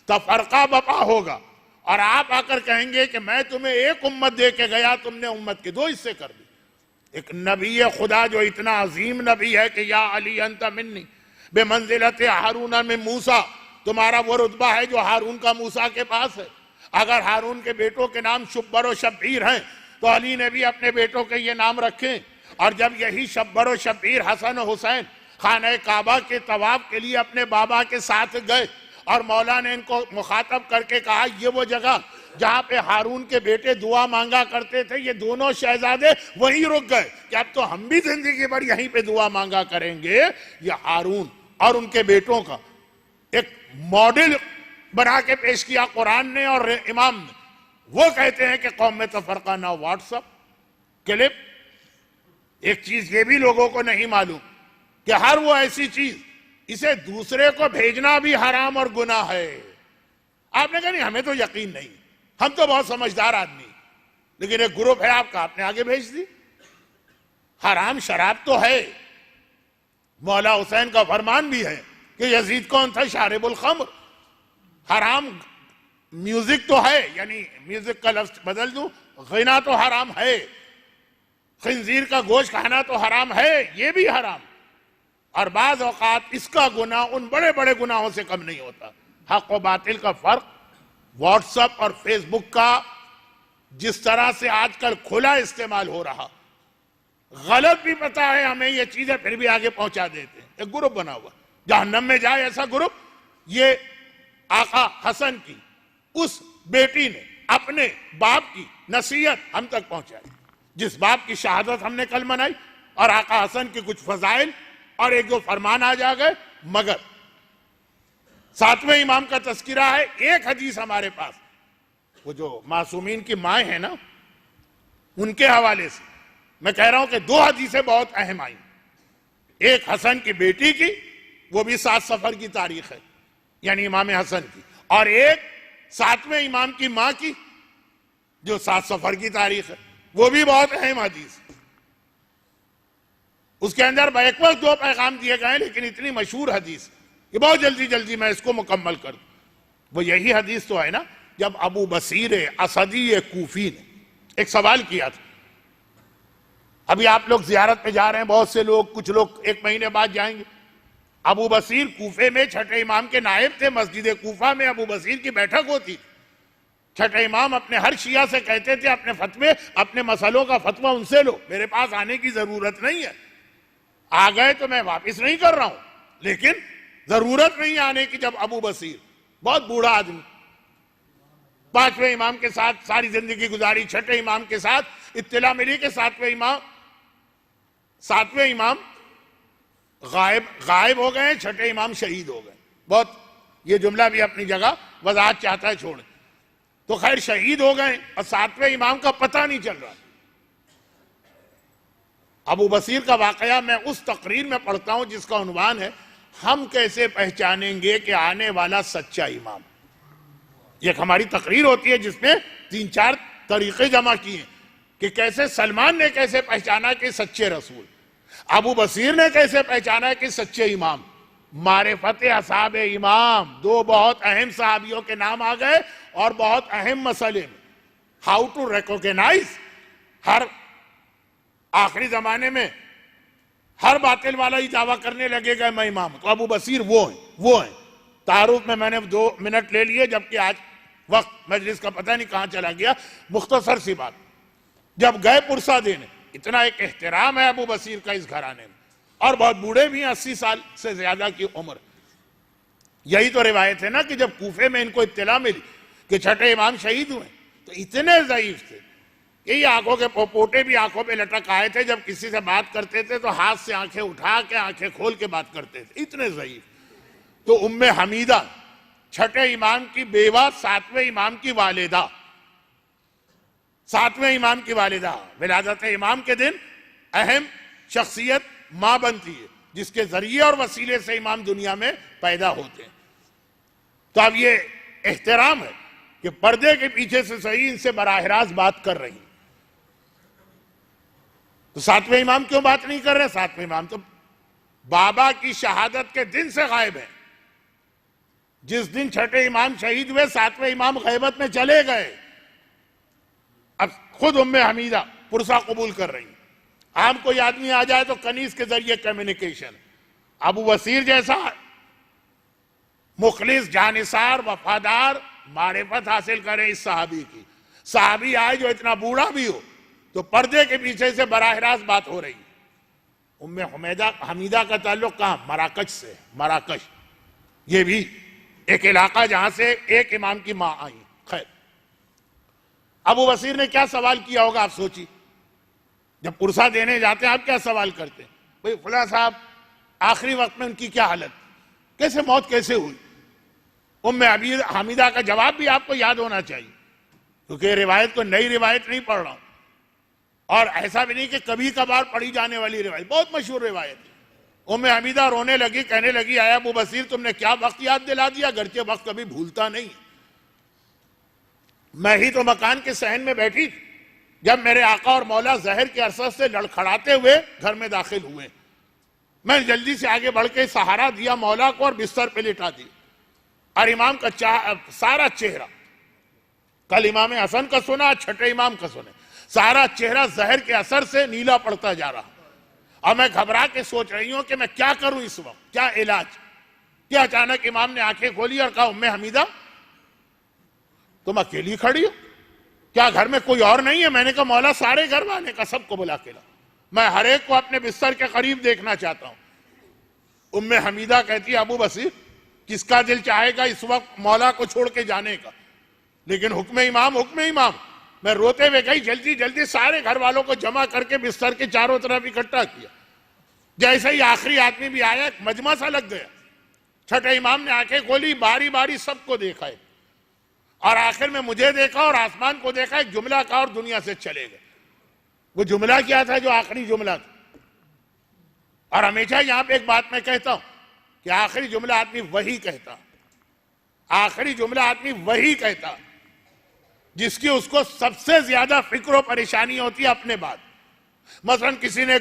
तफरका बपा होगा और आप आकर कहेंगे कि मैं तुम्हें एक उम्मत दे के गया, तुमने उम्मत के दो हिस्से कर दिए। एक नबी खुदा जो इतना अजीम नबी है कि या अली अंत मिन्नी बेमंजिलत हारून में मूसा, तुम्हारा वो रुतबा है जो हारून का मूसा के पास है। अगर हारून के बेटों के नाम शुब्बर और शब्बीर हैं तो अली ने भी अपने बेटों के ये नाम रखे। और जब यही शब्बर और शब्बीर हसन और हुसैन खाने काबा के तवाफ के लिए अपने बाबा के साथ गए और मौला ने इनको मुखातब करके कहा ये वो जगह जहां पे हारून के बेटे दुआ मांगा करते थे, ये दोनों शहजादे वहीं रुक गए कि अब तो हम भी जिंदगी भर यहीं पे दुआ मांगा करेंगे। ये हारून और उनके बेटों का एक मॉडल बना के पेश किया कुरान ने और इमाम ने। वो कहते हैं कि कौम में तफरका ना व्हाट्सएप क्लिप। एक चीज ये भी लोगों को नहीं मालूम कि हर वो ऐसी चीज, इसे दूसरे को भेजना भी हराम और गुनाह है। आपने कहा नहीं हमें तो यकीन नहीं, हम तो बहुत समझदार आदमी, लेकिन एक ग्रुप है आपका, आपने आगे भेज दी। हराम शराब तो है, मौला हुसैन का फरमान भी है कि यजीद कौन था, शारिबुल खम्र। हराम म्यूजिक तो है, यानी म्यूजिक का लफ्ज बदल दूं, गिना तो हराम है। खिंजीर का गोश्त खाना तो हराम है, ये भी हराम। और बाज औकात इसका गुनाह उन बड़े बड़े गुनाहों से कम नहीं होता। हक और बातिल का फर्क व्हाट्सएप और फेसबुक का जिस तरह से आजकल खुला इस्तेमाल हो रहा, गलत भी पता है हमें ये चीजें, फिर भी आगे पहुंचा देते हैं। एक ग्रुप बना हुआ, जहन्नम में जाए ऐसा ग्रुप। ये आका हसन की उस बेटी ने अपने बाप की नसीहत हम तक पहुंचाई, जिस बाप की शहादत हमने कल मनाई, और आका हसन की कुछ फजाइल और एक दो फरमान आ जा गए। मगर सातवें इमाम का तस्किरा है। एक हदीस हमारे पास, वो जो मासूमीन की माए हैं ना, उनके हवाले से मैं कह रहा हूं कि दो हदीसें बहुत अहम आई। एक हसन की बेटी की, वो भी 7 सफर की तारीख है, यानी इमाम हसन की, और एक 7वें इमाम की मां की, जो 7 सफर की तारीख है, वो भी बहुत अहम हदीस। उसके अंदर बैक वक्त 2 पैगाम दिए गए, लेकिन इतनी मशहूर हदीस कि बहुत जल्दी जल्दी मैं इसको मुकम्मल कर दूं। वो यही हदीस तो है ना, जब अबू बसीर असदी कूफी ने एक सवाल किया था। अभी आप लोग जियारत पे जा रहे हैं, बहुत से लोग, कुछ लोग 1 महीने बाद जाएंगे। अबू बसीर कूफे में छठे इमाम के नायब थे, मस्जिद कूफा में अबू बसीर की बैठक होती। छठे इमाम अपने हर शिया से कहते थे अपने फतवे, अपने मसलों का फतवा उनसे लो, मेरे पास आने की जरूरत नहीं है। आ गए तो मैं वापस नहीं कर रहा हूं, लेकिन जरूरत नहीं आने की। जब अबू बसीर बहुत बूढ़ा आदमी, पांचवें इमाम के साथ सारी जिंदगी गुजारी, छठे इमाम के साथ इत्तला मिली कि सातवें इमाम गायब हो गए, छठे इमाम शहीद हो गए। बहुत ये जुमला भी अपनी जगह वजाहत चाहता है छोड़। तो खैर शहीद हो गए और सातवें इमाम का पता नहीं चल रहा। अबू बसीर का वाकया मैं उस तकरीर में पढ़ता हूं जिसका उन्वान है हम कैसे पहचानेंगे कि आने वाला सच्चा इमाम। ये हमारी तकरीर होती है जिसमें 3-4 तरीके जमा किए कि कैसे सलमान ने कैसे पहचाना कि सच्चे रसूल, अबू बसीर ने कैसे पहचाना कि सच्चे इमाम। मारिफत असहाब इमाम, 2 बहुत अहम सहाबियों के नाम आ गए और बहुत अहम मसले में हाउ टू रिकॉग्नाइज। हर आखिरी जमाने में हर बातिल वाला ही दावा करने लगेगा मैं इमाम, तो अबू बसीर वो है। तारुफ में मैंने 2 मिनट ले लिए, जबकि आज वक्त मजलिस का पता नहीं कहां चला गया। मुख्तसर सी बात, जब गए पुरसा देने, इतना एक एहतराम है अबू बसीर का इस घराने में, और बहुत बूढ़े भी हैं, 80 साल से ज्यादा की उम्र। यही तो रिवायत है ना कि जब कूफे में इनको इत्तला मिली कि छठे इमाम शहीद हुए, तो इतने ज़ईफ थे कि ये आंखों के पोपोटे भी आंखों पे लटक आए थे। जब किसी से बात करते थे तो हाथ से आंखें उठा के आंखें खोल के बात करते थे, इतने ज़ईफ। तो उम्मे हमीदा छठे इमाम की बेवा, सातवें इमाम की वालिदा, विलादत इमाम के दिन अहम शख्सियत मां बनती है, जिसके जरिए और वसीले से इमाम दुनिया में पैदा होते हैं। तो अब ये एहतराम है कि पर्दे के पीछे से सही इनसे बराह रास्त बात कर रही। तो सातवें इमाम क्यों बात नहीं कर रहे? सातवें इमाम तो बाबा की शहादत के दिन से गायब है। जिस दिन छठे इमाम शहीद हुए, सातवें इमाम गैबत में चले गए। अब खुद उम्मे हमीदा पुरसा कबूल कर रही। आम कोई आदमी आ जाए तो कनीज के जरिए कम्युनिकेशन। अबू बसीर जैसा मुखलिस, जानिसार, वफादार मारिफत हासिल करे इस सहाबी की। सहाबी आए जो इतना बूढ़ा भी हो, तो पर्दे के पीछे से बराह रास्त बात हो रही। उम्मे हमीदा का ताल्लुक कहां? मराकश से। मराकश ये भी एक इलाका जहां से एक इमाम की मां आई। खैर, अबू बसीर ने क्या सवाल किया होगा आप सोचिए। जब पुरसा देने जाते हैं आप क्या सवाल करते हैं? भाई फला साहब आखिरी वक्त में उनकी क्या हालत, कैसे मौत कैसे हुई? उम्मे हमीदा का जवाब भी आपको याद होना चाहिए, क्योंकि रिवायत को नई रिवायत नहीं पढ़ रहा हूं, और ऐसा भी नहीं कि कभी कभार पढ़ी जाने वाली रिवायत, बहुत मशहूर रिवायत है। उम्मे हमीदा रोने लगी, कहने लगी, आया अबू बसीर तुमने क्या वक्त याद दिला दिया, घर के वक्त कभी भूलता नहीं। मैं ही तो मकान के सहन में बैठी थी जब मेरे आका और मौला जहर के अरसद से लड़खड़ाते हुए घर में दाखिल हुए। मैं जल्दी से आगे बढ़ के सहारा दिया मौला को और बिस्तर पे लिटा दी, और इमाम का सारा चेहरा, कल इमाम हसन का सुना, छठे इमाम का सुने, सारा चेहरा जहर के असर से नीला पड़ता जा रहा। और मैं घबरा के सोच रही हूं कि मैं क्या करूं इस वक्त, क्या इलाज। क्या अचानक इमाम ने आंखें खोली और कहा, उम्मे हमीदा तुम अकेली खड़ी हो, क्या घर में कोई और नहीं है? मैंने कहा मौला सारे घर वाले का सबको बुला के ला, मैं हर एक को अपने बिस्तर के करीब देखना चाहता हूं। उम्मे हमीदा कहती है, अबू बसीर किसका दिल चाहेगा इस वक्त मौला को छोड़ के जाने का, लेकिन हुक्म इमाम, हुक्म इमाम। मैं रोते हुए गई, जल्दी जल्दी सारे घर वालों को जमा करके बिस्तर के चारों तरफ इकट्ठा किया। जैसे ही आखिरी आदमी भी आया, मजमा सा लग गया। छठे इमाम ने आंखें खोली, बारी बारी सबको देखा है, और आखिर में मुझे देखा और आसमान को देखा, एक जुमला कहा और दुनिया से चले गए। वो जुमला क्या था? जो आखिरी जुमला था। और हमेशा यहां पे एक बात मैं कहता हूं कि आखिरी जुमला आदमी वही कहता, आखिरी जुमला आदमी वही कहता जिसकी उसको सबसे ज्यादा फिक्र और परेशानी होती है अपने बाद। मसलन किसी ने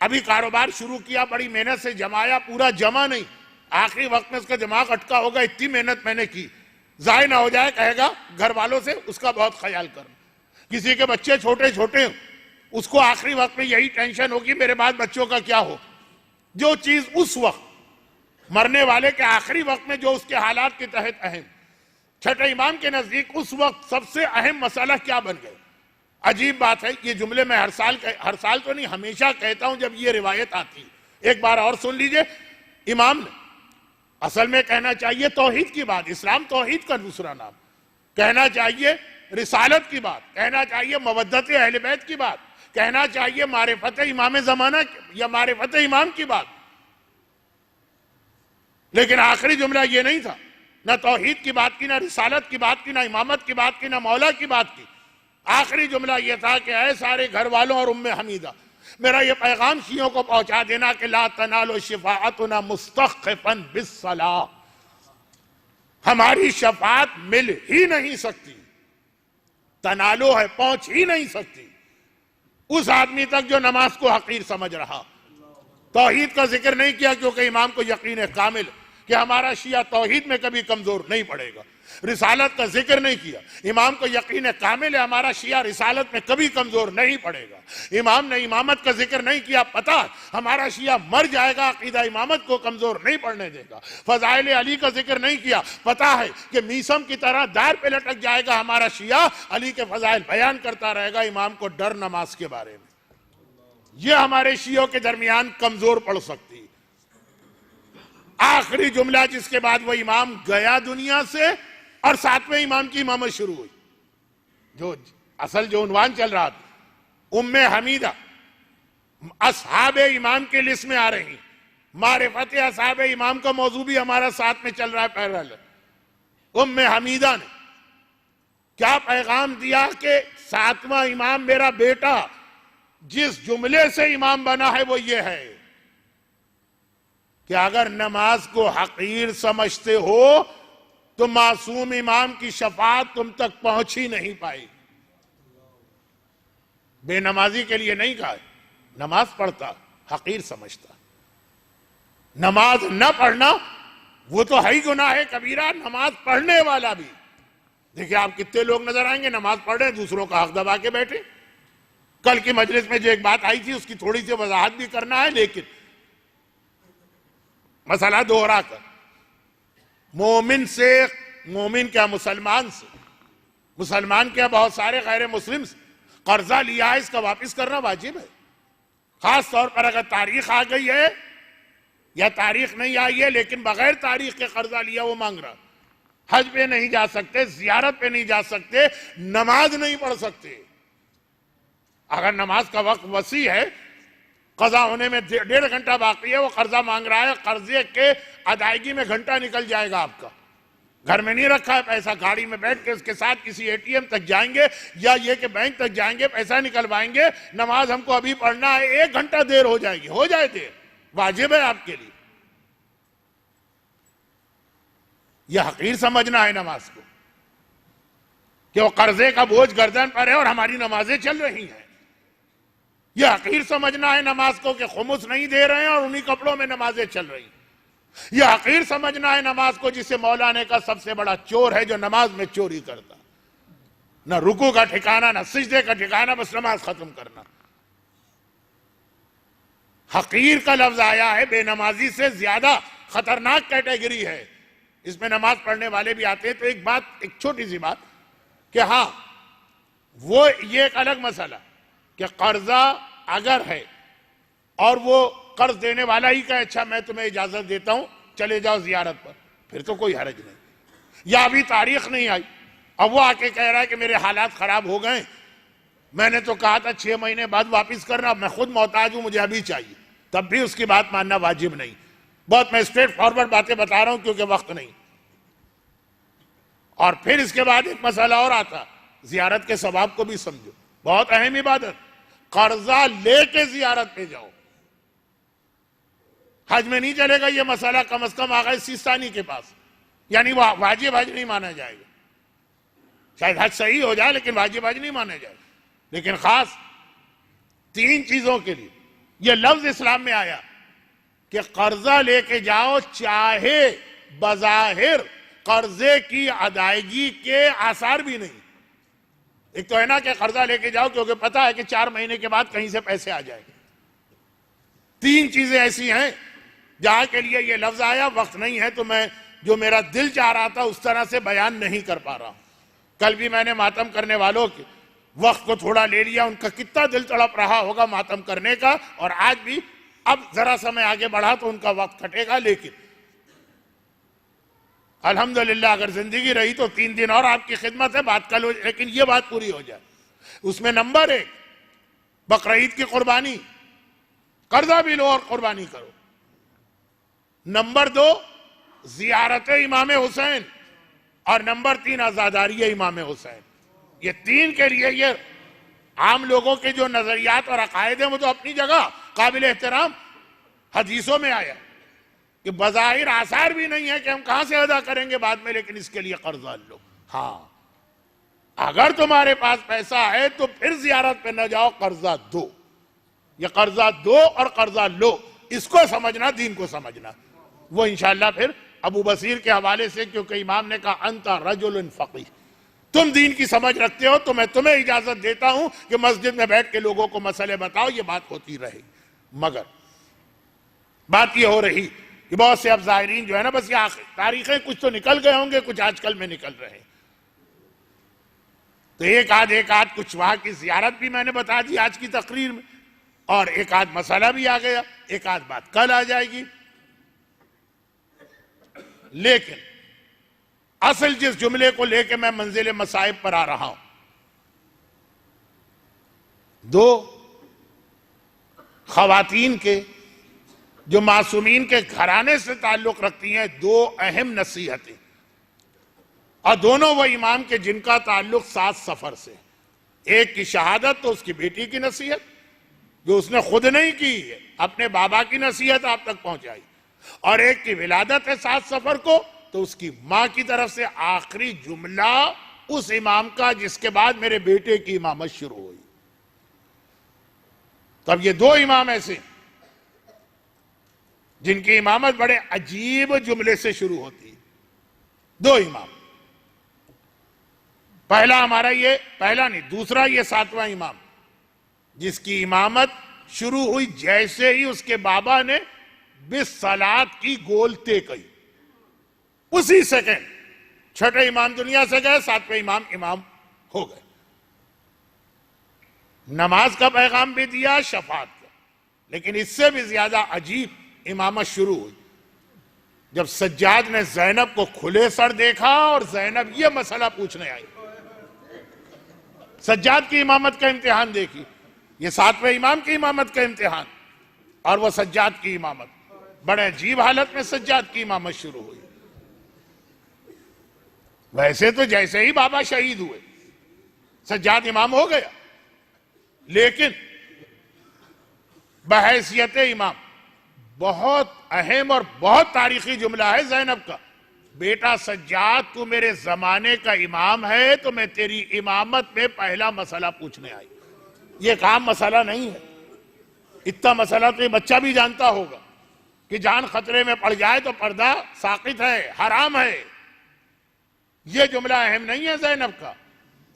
अभी कारोबार शुरू किया, बड़ी मेहनत से जमाया, पूरा जमा नहीं, आखिरी वक्त में उसका दिमाग अटका होगा, इतनी मेहनत मैंने की, जाय ना हो जाए, कहेगा घर वालों से उसका बहुत ख्याल करना। किसी के बच्चे छोटे छोटे, उसको आखिरी वक्त में यही टेंशन होगी मेरे बाद बच्चों का क्या हो। जो चीज उस वक्त मरने वाले के आखिरी वक्त में जो उसके हालात के तहत अहम, छठे इमाम के नजदीक उस वक्त सबसे अहम मसला क्या बन गया। अजीब बात है, ये जुमले में हर साल तो नहीं, हमेशा कहता हूं जब ये रिवायत आती है। एक बार और सुन लीजिए, इमाम ने असल में कहना चाहिए तौहीद की बात, इस्लाम तौहीद का दूसरा नाम, कहना चाहिए रिसालत की बात, कहना चाहिए मवद्दत अहले बैत की बात, कहना चाहिए मारिफत इमाम जमाना या मारिफत इमाम की बात, लेकिन आखिरी जुमला ये नहीं था। ना तौहीद की बात की, ना रिसालत की बात की, ना इमामत की बात की, ना मौला की बात की। आखिरी जुमला यह था कि ऐ सारे घर वालों और उम्मे हमीदा, मेरा यह पैगाम शियों को पहुंचा देना कि ला तनालो शिफाअतुना मुस्तखफन बिस्सलाह, हमारी शफात मिल ही नहीं सकती, तनालो है पहुंच ही नहीं सकती उस आदमी तक जो नमाज को हकीर समझ रहा। तौहीद का जिक्र नहीं किया क्योंकि इमाम को यकीन है कामिल कि हमारा शिया तौहीद में कभी कमजोर नहीं पड़ेगा। रिसालत का जिक्र नहीं किया, इमाम को यकीन है कामिल है हमारा शिया रिसालत में कभी कमजोर नहीं पड़ेगा। इमाम ने इमामत का जिक्र नहीं किया, पता हमारा शिया मर जाएगा, अकीदा इमामत को कमजोर नहीं पड़ने देगा। फजाइल अली का जिक्र नहीं किया, पता है कि मीसम की तरह दार पे लटक जाएगा हमारा शिया, अली के फजाइल बयान करता रहेगा, इमाम को डर नमाज के बारे में। यह हमारे शियों के दरमियान कमजोर पड़ सकती। आखिरी जुमला जिसके बाद वो इमाम गया दुनिया से और सातवें इमाम की इमामत शुरू हुई। जो असल जो उन्वान चल रहा था, उम्मे हमीदा असहाबे इमाम के लिस्ट में आ रही, मारिफत असहाबे इमाम का मौजू भी हमारा साथ में चल रहा है पैरेलल। उम्मे हमीदा ने क्या पैगाम दिया कि सातवां इमाम मेरा बेटा, जिस जुमले से इमाम बना है वो ये है कि अगर नमाज को हकीर समझते हो तो मासूम इमाम की शफात तुम तक पहुंच ही नहीं पाएगी। बेनमाजी के लिए नहीं कहा, नमाज पढ़ता हकीर समझता। नमाज न पढ़ना वो तो है ही गुनाह है कबीरा, नमाज पढ़ने वाला भी। देखिए आप कितने लोग नजर आएंगे नमाज पढ़ रहे, दूसरों का हक दबा के बैठे। कल की मजलिस में जो एक बात आई थी उसकी थोड़ी सी वजाहत भी करना है, लेकिन मसला दोहरा कर, मोमिन से, मोमिन क्या मुसलमान से, मुसलमान क्या बहुत सारे गैर मुस्लिम से कर्जा लिया है, इसका वापस करना वाजिब है। खास तौर पर अगर तारीख आ गई है या तारीख नहीं आई है लेकिन बगैर तारीख के कर्जा लिया वो मांग रहा, हज पे नहीं जा सकते, जियारत पे नहीं जा सकते, नमाज नहीं पढ़ सकते। अगर नमाज का वक्त वसी है, कजा होने में 1.5 घंटा बाकी है, वो कर्जा मांग रहा है, कर्जे के अदायगी में घंटा निकल जाएगा आपका। घर में नहीं रखा है पैसा, गाड़ी में बैठ के उसके साथ किसी एटीएम तक जाएंगे या ये कि बैंक तक जाएंगे, पैसा निकलवाएंगे, नमाज हमको अभी पढ़ना है, 1 घंटा देर हो जाएगी, हो जाए देर, वाजिब है आपके लिए। यह हकीर समझना है नमाज को कि वो कर्जे का बोझ गर्दन पर है और हमारी नमाजें चल रही हैं। यह हकीर समझना है नमाज को कि खुमुस नहीं दे रहे हैं और उन्हीं कपड़ों में नमाजें चल रही। यह हकीर समझना है नमाज को जिसे मौलाने का सबसे बड़ा चोर है जो नमाज में चोरी करता, न रुकू का ठिकाना न सिजदे का ठिकाना, बस नमाज खत्म करना। हकीर का लफ्ज आया है, बेनमाजी से ज्यादा खतरनाक कैटेगरी है, इसमें नमाज पढ़ने वाले भी आते हैं। तो एक बात, एक छोटी सी बात कि हाँ वो ये एक अलग मसला कि कर्जा अगर है और वो कर्ज देने वाला ही कहे अच्छा मैं तुम्हें इजाजत देता हूं चले जाओ जियारत पर, फिर तो कोई हर्ज नहीं। या अभी तारीख नहीं आई, अब वो आके कह रहा है कि मेरे हालात खराब हो गए, मैंने तो कहा था 6 महीने बाद वापिस करना, मैं खुद मोहताज हूं, मुझे अभी चाहिए, तब भी उसकी बात मानना वाजिब नहीं। बहुत मैं स्ट्रेट फॉरवर्ड बातें बता रहा हूं क्योंकि वक्त नहीं। और फिर इसके बाद एक मसला और आता, जियारत के सवाब को भी समझो, बहुत अहम इबादत, कर्जा लेके जियारत पे जाओ। हज में नहीं चलेगा ये मसला, कम से कम आगा सिस्तानी के पास, यानी वो वाजिब हज नहीं माना जाएगा। शायद हज सही हो जाए लेकिन वाजिब हज नहीं माना जाएगा। लेकिन खास 3 चीजों के लिए ये लफ्ज इस्लाम में आया कि कर्जा लेके जाओ, चाहे बजाहिर कर्जे की अदायगी के आसार भी नहीं। एक तो है ना कि कर्जा लेके जाओ क्योंकि पता है कि 4 महीने के बाद कहीं से पैसे आ जाएंगे। 3 चीजें ऐसी हैं जहां के लिए ये लफ्ज आया वक्त नहीं है, तो मैं जो मेरा दिल चाह रहा था उस तरह से बयान नहीं कर पा रहा हूं। कल भी मैंने मातम करने वालों के वक्त को थोड़ा ले लिया, उनका कितना दिल तड़प रहा होगा मातम करने का, और आज भी अब जरा समय आगे बढ़ा तो उनका वक्त कटेगा। लेकिन अल्हम्दुलिल्लाह अगर जिंदगी रही तो 3 दिन और आपकी खिदमत है, बात कल हो, लेकिन ये बात पूरी हो जाए। उसमें नंबर 1 बकरीद की कुर्बानी, कर्जा भी लो और कुर्बानी करो। नंबर 2 जियारत इमाम हुसैन, और नंबर 3 आजादारी इमाम हुसैन। ये 3 के लिए ये आम लोगों के जो नजरियात और अकायद हैं वो तो अपनी जगह काबिल एहतराम, हदीसों में आया कि बज़ाहिर आसार भी नहीं है कि हम कहां से अदा करेंगे बाद में, लेकिन इसके लिए कर्जा लो। हाँ, अगर तुम्हारे पास पैसा है तो फिर जियारत पे न जाओ, कर्जा दो। ये कर्जा दो और कर्जा लो, इसको समझना, दीन को समझना। वो इंशाअल्लाह फिर अबू बसीर के हवाले से, क्योंकि इमाम ने कहा अंता रजुलन फकीह, तुम दीन की समझ रखते हो तो मैं तुम्हें इजाजत देता हूं कि मस्जिद में बैठ के लोगों को मसले बताओ, ये बात होती रहे। मगर बात ये हो रही कि बहुत से अब ज़ाहिरीन जो है ना, बस ये तारीखें कुछ तो निकल गए होंगे, कुछ आजकल में निकल रहे हैं, तो एक आध कुछ वहां की जियारत भी मैंने बता दी आज की तकरीर में, और एक आध मसाला भी आ गया, एक आध बात कल आ जाएगी। लेकिन असल जिस जुमले को लेकर मैं मंजिल मसाइब पर आ रहा हूं, 2 खवातीन के जो मासूमीन के घराने से ताल्लुक रखती हैं, 2 अहम नसीहतें, और दोनों वो इमाम के जिनका ताल्लुक 7 सफर से। एक की शहादत तो उसकी बेटी की नसीहत जो उसने खुद नहीं की, अपने बाबा की नसीहत आप तक पहुंचाई, और एक की विलादत है 7 सफर को, तो उसकी मां की तरफ से आखिरी जुमला उस इमाम का जिसके बाद मेरे बेटे की इमामत शुरू हुई। तब ये 2 इमाम ऐसे जिनकी इमामत बड़े अजीब जुमले से शुरू होती है। 2 इमाम, पहला हमारा ये, पहला नहीं दूसरा ये 7वां इमाम, जिसकी इमामत शुरू हुई जैसे ही उसके बाबा ने बिस्सलात की गोलते कही, उसी सेकंड 6ठे इमाम दुनिया से गए, 7वें इमाम इमाम हो गए। नमाज का पैगाम भी दिया, शफात का, लेकिन इससे भी ज्यादा अजीब इमामत शुरू हुई जब सज्जाद ने ज़ैनब को खुले सर देखा और ज़ैनब ये मसला पूछने आई। सज्जाद की इमामत का इम्तिहान देखी, ये 7वें इमाम की इमामत का इम्तिहान, और वह सज्जाद की इमामत, बड़े अजीब हालत में सज्जाद की इमामत शुरू हुई। वैसे तो जैसे ही बाबा शहीद हुए सज्जाद इमाम हो गया, लेकिन बहैसियत इमाम बहुत अहम और बहुत तारीखी जुमला है ज़ैनब का, बेटा सज्जाद तू मेरे जमाने का इमाम है तो मैं तेरी इमामत में पहला मसला पूछने आई। ये काम मसला नहीं है, इतना मसला तो ये बच्चा भी जानता होगा कि जान खतरे में पड़ जाए तो पर्दा साकित है, हराम है। ये जुमला अहम नहीं है ज़ैनब का।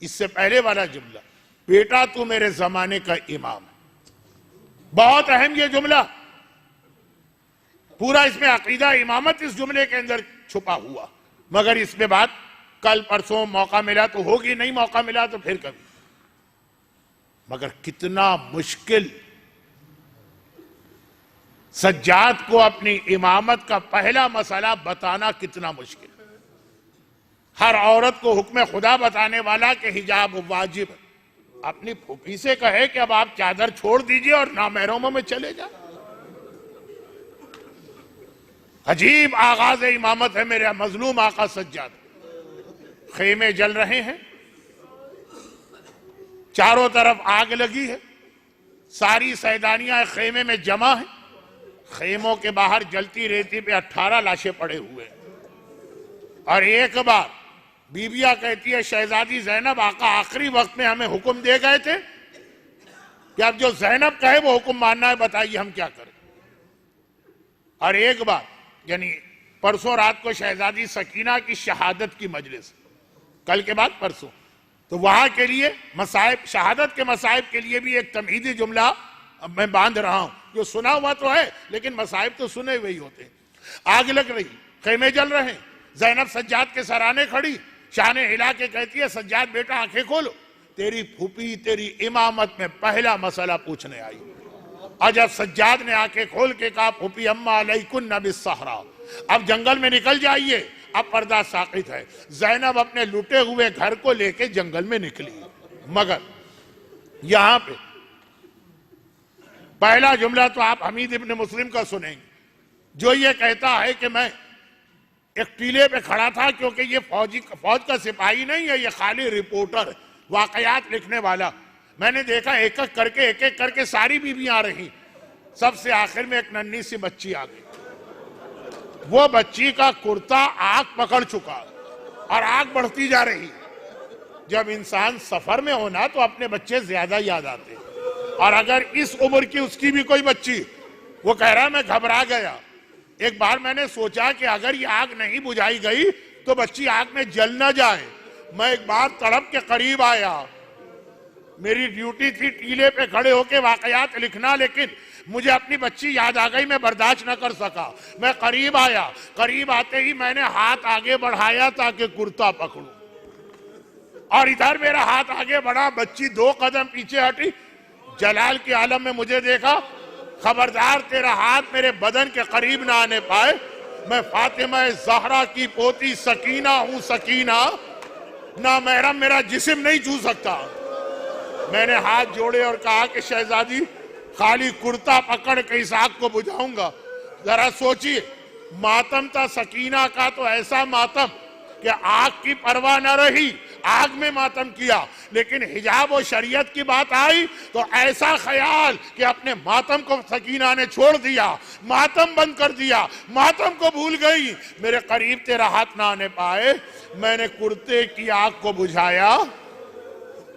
इससे पहले वाला जुमला, बेटा तू मेरे जमाने का इमाम है, बहुत अहम ये जुमला। पूरा इसमें अकीदा इमामत इस जुमले के अंदर छुपा हुआ, मगर इसमें बात कल परसों मौका मिला तो होगी, नहीं मौका मिला तो फिर कभी। मगर कितना मुश्किल, सज्जाद को अपनी इमामत का पहला मसला बताना कितना मुश्किल। हर औरत को हुक्म खुदा बताने वाला कि हिजाब वाजिब, अपनी फूफी से कहे कि अब आप चादर छोड़ दीजिए और नामहरमों में चले जाए। अजीब आगाज इमामत है मेरे मजलूम आका सज्जाद। खेमे जल रहे हैं, चारों तरफ आग लगी है, सारी सैदानियां खेमे में जमा है, खेमों के बाहर जलती रेती पे 18 लाशें पड़े हुए हैं। और एक बार बीबिया कहती है शहजादी ज़ैनब, आका आखिरी वक्त में हमें हुक्म दे गए थे कि अब जो ज़ैनब कहे वो हुक्म मानना है, बताइए हम क्या करें। और एक बार यानी परसों रात को शहजादी सकीना की शहादत की मजलिस, कल के बाद परसों, तो वहां के लिए मसाइब, शहादत के मसाइब के लिए भी एक तमहीदी जुमला मैं बांध रहा हूं, जो सुना हुआ तो है लेकिन मसाइब तो सुने हुए ही होते। आग लग रही, खेमे जल रहे, जैनब सज्जाद के सराने खड़ी, शाने हिला के कहती है सज्जाद बेटा आंखें खोलो, तेरी फूफी तेरी इमामत में पहला मसला पूछने आई। और जब सज्जाद ने आंखें खोल के कहा फूफी अम्मा अलैकुन्ना बिस्सहरा, अब जंगल में निकल जाइए, अब पर्दा साकित है। जैनब अपने लुटे हुए घर को लेके जंगल में निकली। मगर यहां पे पहला जुमला तो आप हमीद इब्न मुस्लिम का सुनेंगे, जो ये कहता है कि मैं एक टीले पे खड़ा था, क्योंकि ये फौज का सिपाही नहीं है, ये खाली रिपोर्टर, वाकयात लिखने वाला। मैंने देखा एक एक करके सारी बीवियां आ रही, सबसे आखिर में एक नन्ही सी बच्ची आ गई। वो बच्ची का कुर्ता आग पकड़ चुका और आग बढ़ती जा रही। जब इंसान सफर में होना तो अपने बच्चे ज्यादा याद आते, और अगर इस उम्र की उसकी भी कोई बच्ची, वो कह रहा मैं घबरा गया। एक बार मैंने सोचा कि अगर ये आग नहीं बुझाई गई तो बच्ची आग में जल ना जाए। मैं एक बार तड़प के करीब आया, मेरी ड्यूटी थी टीले पे खड़े होके वाकयात लिखना, लेकिन मुझे अपनी बच्ची याद आ गई, मैं बर्दाश्त न कर सका। मैं करीब आया, करीब आते ही मैंने हाथ आगे बढ़ाया ताकि कुर्ता पकड़ूं, और इधर मेरा हाथ आगे बढ़ा, बच्ची 2 कदम पीछे हटी। जलाल के आलम में मुझे देखा, खबरदार तेरा हाथ मेरे बदन के करीब ना आने पाए, मैं फातिमा ज़हरा की पोती सकीना हूं, सकीना ना महरम मेरा जिस्म नहीं छू सकता। मैंने हाथ जोड़े और कहा कि शहजादी खाली कुर्ता पकड़ के इस आग को बुझाऊंगा। जरा सोचिए, मातम था सकीना का तो ऐसा मातम कि आग की परवाह न रही, आग में मातम किया, लेकिन हिजाब और शरीयत की बात आई तो ऐसा ख्याल कि अपने मातम को सकीना ने छोड़ दिया, मातम बंद कर दिया, मातम को भूल गई। मेरे करीब तेरा हाथ ना आने पाए, मैंने कुर्ते की आग को बुझाया,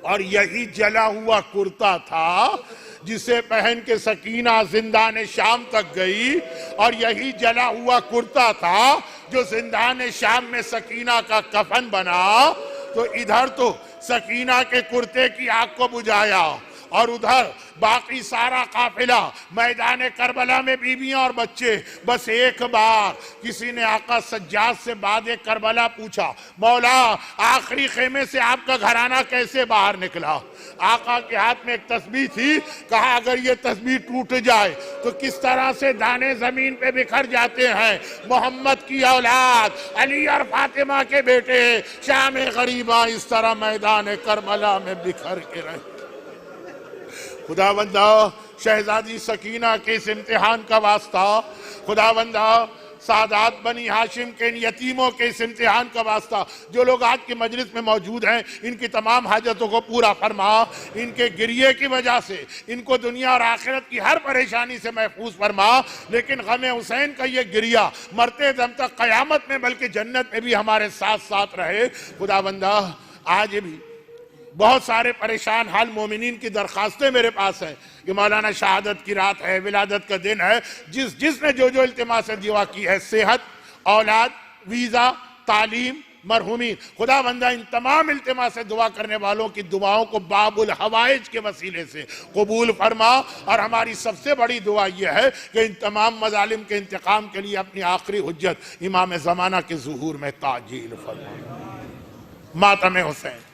और यही जला हुआ कुर्ता था जिसे पहन के सकीना जिंदान शाम तक गई, और यही जला हुआ कुर्ता था जो जिंदान शाम में सकीना का कफन बना। तो इधर तो सकीना के कुर्ते की आग को बुझाया, और उधर बाकी सारा काफिला मैदान करबला में बीवियां और बच्चे। बस एक बार किसी ने आका सज्जाद से बाद करबला पूछा, मौला आखिरी खेमे से आपका घराना कैसे बाहर निकला? आका के हाथ में एक तस्बीह थी, कहा अगर ये तस्बीह टूट जाए तो किस तरह से दाने जमीन पे बिखर जाते हैं। मोहम्मद की औलाद अली और फातिमा के बेटे शाम गरीबा इस तरह मैदान करबला में बिखर के रहे। खुदावंदा शहजादी सकीना के इस इम्तिहान का वास्ता, खुदावंदा सादात बनी हाशिम के इन यतीमों के इस इम्तिहान का वास्ता, जो लोग आज की मजलिस में मौजूद हैं, इनकी तमाम हाजतों को पूरा फरमा। इनके गिरिए की वजह से इनको दुनिया और आखिरत की हर परेशानी से महफूज फरमा। लेकिन गमे हुसैन का ये गिरिया मरते दम तक कयामत में बल्कि जन्नत में भी हमारे साथ साथ रहे। खुदावंदा आज भी बहुत सारे परेशान हाल मोमिनीन की दरखास्तें मेरे पास हैं कि मौलाना शहादत की रात है, विलादत का दिन है, जिसने जो इल्तिमास से दुआ की है, सेहत, औलाद, वीज़ा, तालीम, मरहुमीन, खुदा बंदा इन तमाम इल्तिमास से दुआ करने वालों की दुआओं को बाबुल हवाइज के वसीले से कबूल फरमा। और हमारी सबसे बड़ी दुआ यह है कि इन तमाम मजालिम के इंतकाम के लिए अपनी आखिरी हुज्जत इमाम ज़माना के ज़ुहूर में ताजील फरमा। मातम हुसैन।